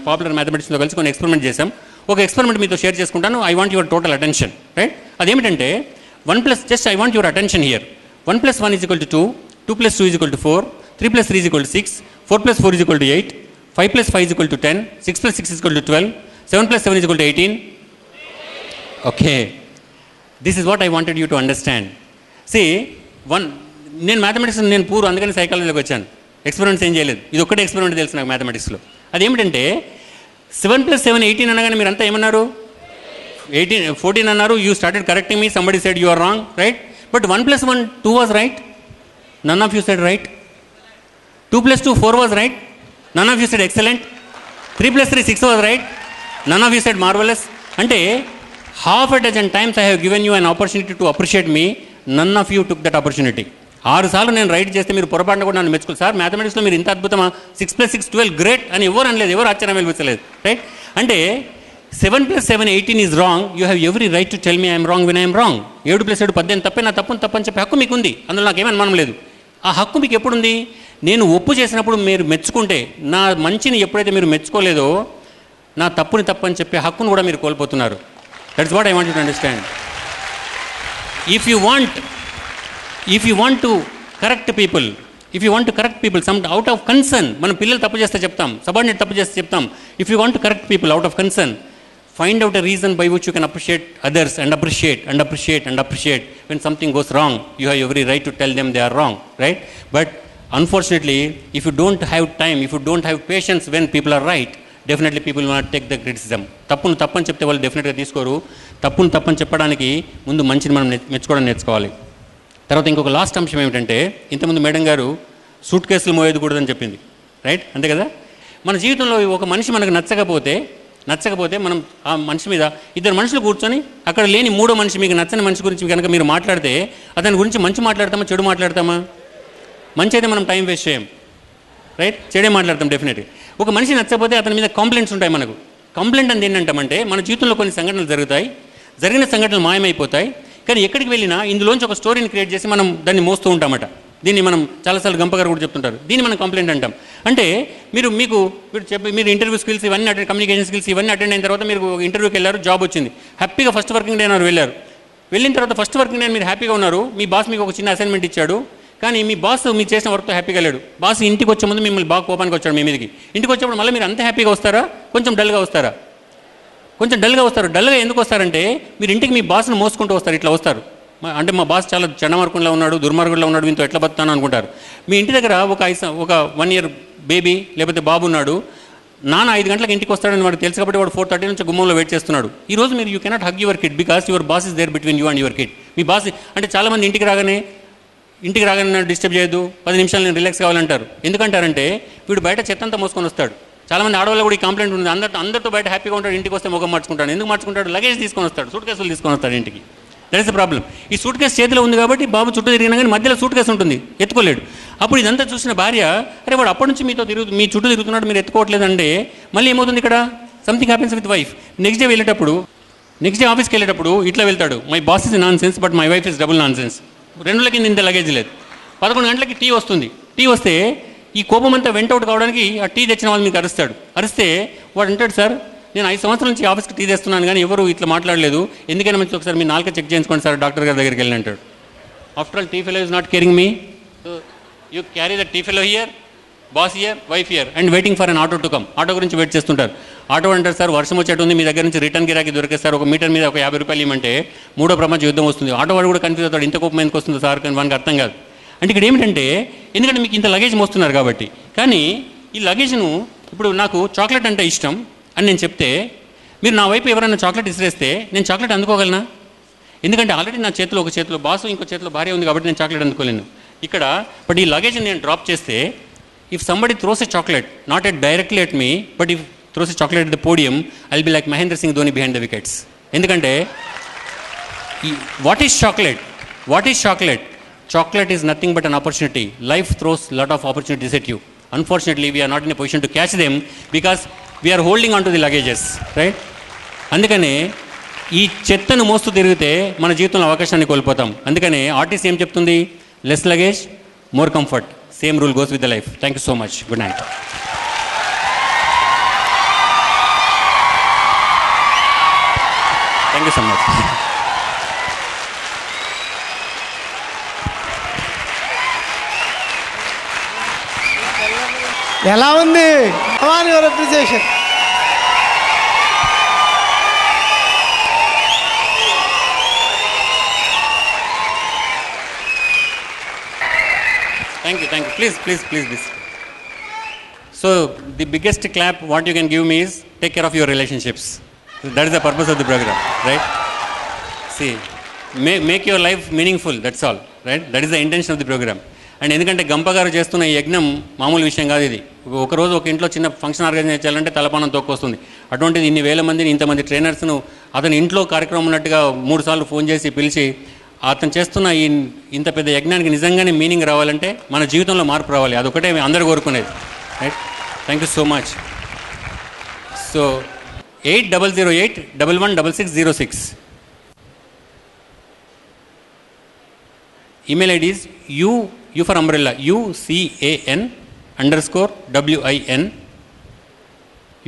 పాపులర్ మ్యాథమెటిక్స్లో కలిసి కొన్ని ఎక్స్పెరిమెంట్ చేసాం. ఒక ఎక్స్పెరిమెంట్ మీతో షేర్ చేసుకుంటాను. I want your total attention, right? అదేమిటంటే 1+ just I want your attention here. 1 + 1 = 2, 2 + 2 = 4, 3 + 3 = 6, 4 + 4 = 8, 5 + 5 = 10, 6 + 6 = 12, 7 + 7 = 18. Okay, this is what I wanted you to understand. నేను మ్యాథమెటిక్స్ నేను పూర్, అందుకని సైకాలజీలోకి వచ్చాను. ఎక్స్పెరిమెంట్స్ ఏం చేయలేదు. ఇది ఒక్కటే ఎక్స్పెరిమెంట్ తెలుసు నాకు మ్యాథమెటిక్స్లో. అదేమిటంటే 7 + 7 18 అనగానే మీరు అంతా ఏమన్నారు? 14 అన్నారు. You started correcting me, somebody said you are wrong, right? But 1 + 1 2 was right, none of you said right. 2 + 2 4 was right, none of you said excellent. 3 + 3 6 was right, none of you said marvelous. అంటే half a dozen times I have given you an opportunity to appreciate me, none of you took that opportunity. 6 సార్లు నేను రైట్ చేస్తే మీరు పొరపాటున కూడా నన్ను మెచ్చుకోవాలి. సార్ మ్యాథమెటిక్స్లో మీరు ఇంత అద్భుతమా, 6 + 6 12 గ్రేట్ అని ఎవరు అనలేదు, ఎవరు ఆశ్చర్యం వెలిపించలేదు, రైట్? అంటే 7 + 7 18 is wrong. You have every right to tell me I'm wrong when I'm wrong. 7 + 7 18 తప్పే, నా తప్పని చెప్పే హక్కు మీకు ఉంది. అందులో నాకేమీ అనుమానం లేదు. ఆ హక్కు మీకు ఎప్పుడుంది? నేను ఒప్పు చేసినప్పుడు మీరు మెచ్చుకుంటే. నా మంచిని ఎప్పుడైతే మీరు మెచ్చుకోలేదో, నా తప్పుని తప్పని చెప్పే హక్కును కూడా మీరు కోల్పోతున్నారు. That is what I want you to understand. If you want to correct people, some out of concern, మనం పిల్లలు తప్పు చేస్తే చెప్తాం, సబార్డినేట్ తప్పు చేస్తే చెప్తాం. If you want to correct people out of concern, find out a reason by which you can appreciate others and appreciate. When something goes wrong, you have every right to tell them they are wrong, right? But unfortunately, if you don't have time, if you don't have patience when people are right, definitely people will not take the criticism. తప్పని చెప్తే వాళ్ళు డెఫినెట్గా తీసుకోరు. తప్పని చెప్పడానికి ముందు మంచిని మనం మెచ్చుకోవడం నేర్చుకోవాలి. తర్వాత ఇంకొక లాస్ట్ అంశం ఏమిటంటే, ఇంతకుముందు మేడం గారు సూట్ కేసులు మోయకూడదని చెప్పింది, రైట్? అంతే కదా? మన జీవితంలో ఒక మనిషి మనకు నచ్చకపోతే మనం ఆ మనిషి మీద, ఇద్దరు మనుషులు కూర్చొని అక్కడ లేని మూడో మనిషి, మీకు నచ్చని మనిషి గురించి కనుక మీరు మాట్లాడితే, అతని గురించి మంచి మాట్లాడతామా, చెడు మాట్లాడతామా? మంచి అయితే మనం టైం వేస్ట్ చేయం, రైట్? చెడే మాట్లాడతాం డెఫినెట్గా. ఒక మనిషి నచ్చకపోతే అతని మీద కంప్లైంట్స్ ఉంటాయి మనకు. కంప్లైంట్ అంటే ఏంటంటే, మన జీవితంలో కొన్ని సంఘటనలు జరుగుతాయి, జరిగిన సంఘటనలు మాయమైపోతాయి, కానీ ఎక్కడికి వెళ్ళినా ఇందులోంచి ఒక స్టోరీని క్రియేట్ చేసి మనం దాన్ని మోస్తూ ఉంటామట. దీన్ని మనం చాలాసార్లు గంపగారు కూడా చెప్తుంటారు, దీన్ని మనం కంప్లైంట్ అంటాం. అంటే మీరు ఇంటర్వ్యూ స్కిల్స్ ఇవన్నీ కమ్యూనికేషన్ స్కిల్స్ ఇవన్నీ అటెండ్ అయిన తర్వాత మీరు ఇంటర్వ్యూకి వెళ్ళారు, జాబ్ వచ్చింది, హ్యాపీగా ఫస్ట్ వర్కింగ్ డే అన్నారు, వెళ్ళిన తర్వాత ఫస్ట్ వర్కింగ్ డే మీరు హ్యాపీగా ఉన్నారు. మీ బాస్ మీకు ఒక చిన్న అసైన్మెంట్ ఇచ్చాడు, కానీ మీ బాస్ మీరు చేసిన వర్క్తో హ్యాపీగా లేడు. బాస్ ఇంటికి వచ్చే ముందు మిమ్మల్ని బాగా కోపానికి వచ్చాడు మీ మీదకి. ఇంటికి వచ్చేప్పుడు మళ్ళీ మీరు అంత హ్యాపీగా వస్తారా, కొంచెం డల్గా వస్తారా? కొంచెం డల్గా వస్తారు. డల్గా ఎందుకు వస్తారంటే, మీరు ఇంటికి మీ బాస్ను మోసుకుంటూ వస్తారు, ఇట్లా వస్తారు. అంటే మా బాస్ చాలా చెడమార్గంలో ఉన్నాడు, దుర్మార్గుల్లో ఉన్నాడు, వీంతో ఎట్లా బతాను అనుకుంటారు. మీ ఇంటి దగ్గర ఒక 1 year బేబీ లేకపోతే బాబు ఉన్నాడు, నాన్న 5 గంటలకు ఇంటికి వస్తాడని వాడు తెలుసు కాబట్టి వాడు 4:30 నుంచి గుమ్మంలో వెయిట్ చేస్తున్నాడు. ఈ రోజు మీరు you cannot hug your kid because your boss is there between you and your kid. మీ బాస్ అంటే చాలామంది ఇంటికి రాగానే నన్ను డిస్టర్బ్ చేయొద్దు, 10 నిమిషాలు నేను రిలాక్స్ కావాలంటారు. ఎందుకంటారంటే వీడు బయట చెత్తంతా మోసుకొని వస్తాడు. చాలామంది ఆడవాళ్ళు కూడా ఈ కంప్లైంట్ ఉంది, అందరితో బయట హ్యాపీగా ఉంటాడు, ఇంటికి వస్తే ముఖం మార్చుకుంటాడు. ఎందుకు మార్చుకుంటాడు? లగేజ్ తీసుకొని వస్తాడు, సూట్ కేసులు తీసుకొని వస్తాడు ఇంటికి. That is the problem. ఈ సూట్ కేసు చేతిలో ఉంది కాబట్టి బాబు చుట్టూ తిరిగినా కానీ మధ్యలో సూట్ కేసు ఉంటుంది, ఎత్తుకోలేడు. అప్పుడు ఇదంతా చూసిన భార్య, అరే వాడు అప్పటి నుంచి మీ చుట్టూ తిరుగుతున్నాడు, మీరు ఎత్తుకోవట్లేదంటే మళ్ళీ ఏమవుతుంది? ఇక్కడ something happens with wife. Next day ఆఫీస్కి వెళ్ళేటప్పుడు ఇట్లా వెళ్తాడు, my boss is non sense but my wife is double non sense. 2 రోజుల కింద ఇంత లగేజ్ లేదు. 11 గంటలకి టీ వస్తుంది. టీ వస్తే ఈ కోపం అంతా వెంటౌట్ కావడానికి ఆ టీ తెచ్చిన వాళ్ళు మీకు అరిస్తే వాడు అంటాడు, సార్ నేను 5 సంవత్సరాల నుంచి ఆఫీస్కి టీ తెస్తున్నాను కానీ ఎవరు ఇట్లా మాట్లాడలేదు, ఎందుకైనా మంచి ఒకసారి మీ నాలుక చెక్ చేయించుకోండి సార్ డాక్టర్ గారి దగ్గరికి వెళ్ళి అంటాడు. After all tea fellow is not caring me. So you carry the tea fellow here, boss here, wife here and waiting for an auto to come. Auto గురించి వెయిట్ చేస్తుంటారు. ఆటో అంటారు, సార్ వర్షం వచ్చేట్టు ఉంది, మీ దగ్గర నుంచి రిటర్న్ గిరాకీ దొరికేస్తారు, 1 మీటర్ మీద ఒక 50 రూపాయలు ఇవ్వమంటే 3వ ప్రపంచ యుద్ధం వస్తుంది. ఆటో వాడు కూడా కన్ఫ్యూజ్ అవుతాడు, ఇంత కోపం ఎందుకు వస్తుంది సార్, కానీ వానికి అర్థం కాదు. అంటే ఇక్కడ ఏమిటంటే, ఎందుకంటే మీకు ఇంత లగేజ్ మోస్తున్నారు కాబట్టి. కానీ ఈ లగేజ్ను ఇప్పుడు నాకు చాక్లెట్ అంటే ఇష్టం అని నేను చెప్తే, మీరు నా వైపు ఎవరైనా చాక్లెట్ ఇసిరేస్తే నేను చాక్లెట్ అందుకోగలనా? ఎందుకంటే ఆల్రెడీ నా చేతిలో ఒక చేతిలో బాసు, ఇంకో చేతిలో భార్య ఉంది కాబట్టి నేను చాక్లెట్ అందుకోలేను ఇక్కడ. బట్ ఈ లగేజ్ని నేను డ్రాప్ చేస్తే, if somebody throws a chocolate, not at directly at me, but if throws a chocolate at the podium, I will be like Mahendra Singh Dhoni behind the wickets. ఎందుకంటే what is chocolate? Chocolate is nothing but an opportunity. Life throws a lot of opportunities at you. Unfortunately, we are not in a position to catch them because we are holding on to the luggages, right? అందుకనే ఈ చెత్తను మోస్తూ తిరిగితే మన జీవితంలో అవకాశాన్ని కోల్పోతాం. అందుకనే ఆర్టీసీ ఏం చెప్తుంది? Less luggage, more comfort. Same rule goes with the life. Thank you so much. Good night. Thank you so much. ఎలా ఉంది your appreciation? Thank you. Please. So the biggest clap what you can give me is take care of your relationships. That is the purpose of the program, right? See, make your life meaningful, that's all, right? That is the intention of the program. And ఎందుకంటే గంప గారు చేస్తున్న ఈ యజ్ఞం మామూలు విషయం కాదు. ఇది ఒకరోజు ఒక ఇంట్లో చిన్న ఫంక్షన్ ఆర్గనైజ్ చేయాలంటే తలపానం తొక్కొస్తుంది. అటువంటిది ఇన్ని వేల మందిని, ఇంతమంది ట్రైనర్స్ను అతని ఇంట్లో కార్యక్రమం ఉన్నట్టుగా 3 సార్లు ఫోన్ చేసి పిలిచి అతను చేస్తున్న ఇంత పెద్ద యజ్ఞానికి నిజంగానే మీనింగ్ రావాలంటే మన జీవితంలో మార్పు రావాలి. అదొకటే అందరూ కోరుకునేది, right? Thank you so much. So 8008116606 email ID is U for umbrella, UCAN_WIN,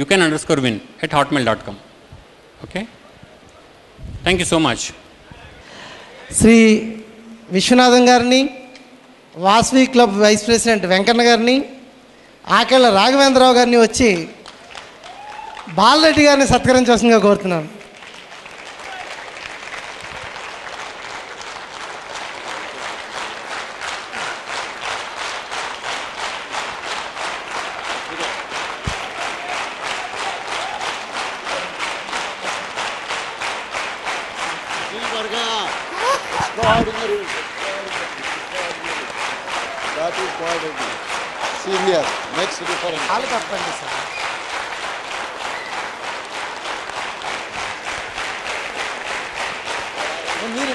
UCAN_win @hotmail.com. Okay? Thank you so much. Shri Viswanathan గారిని, Vasavi club vice president Venkanna గారిని, ఆకెళ్ళ రాఘవేంద్రరావు గారిని వచ్చి బాలరెడ్డి గారిని సత్కరించవలసిందిగా కోరుతున్నాను. That is quite senior. Next difference. కాలు తప్పండి సార్. మీరు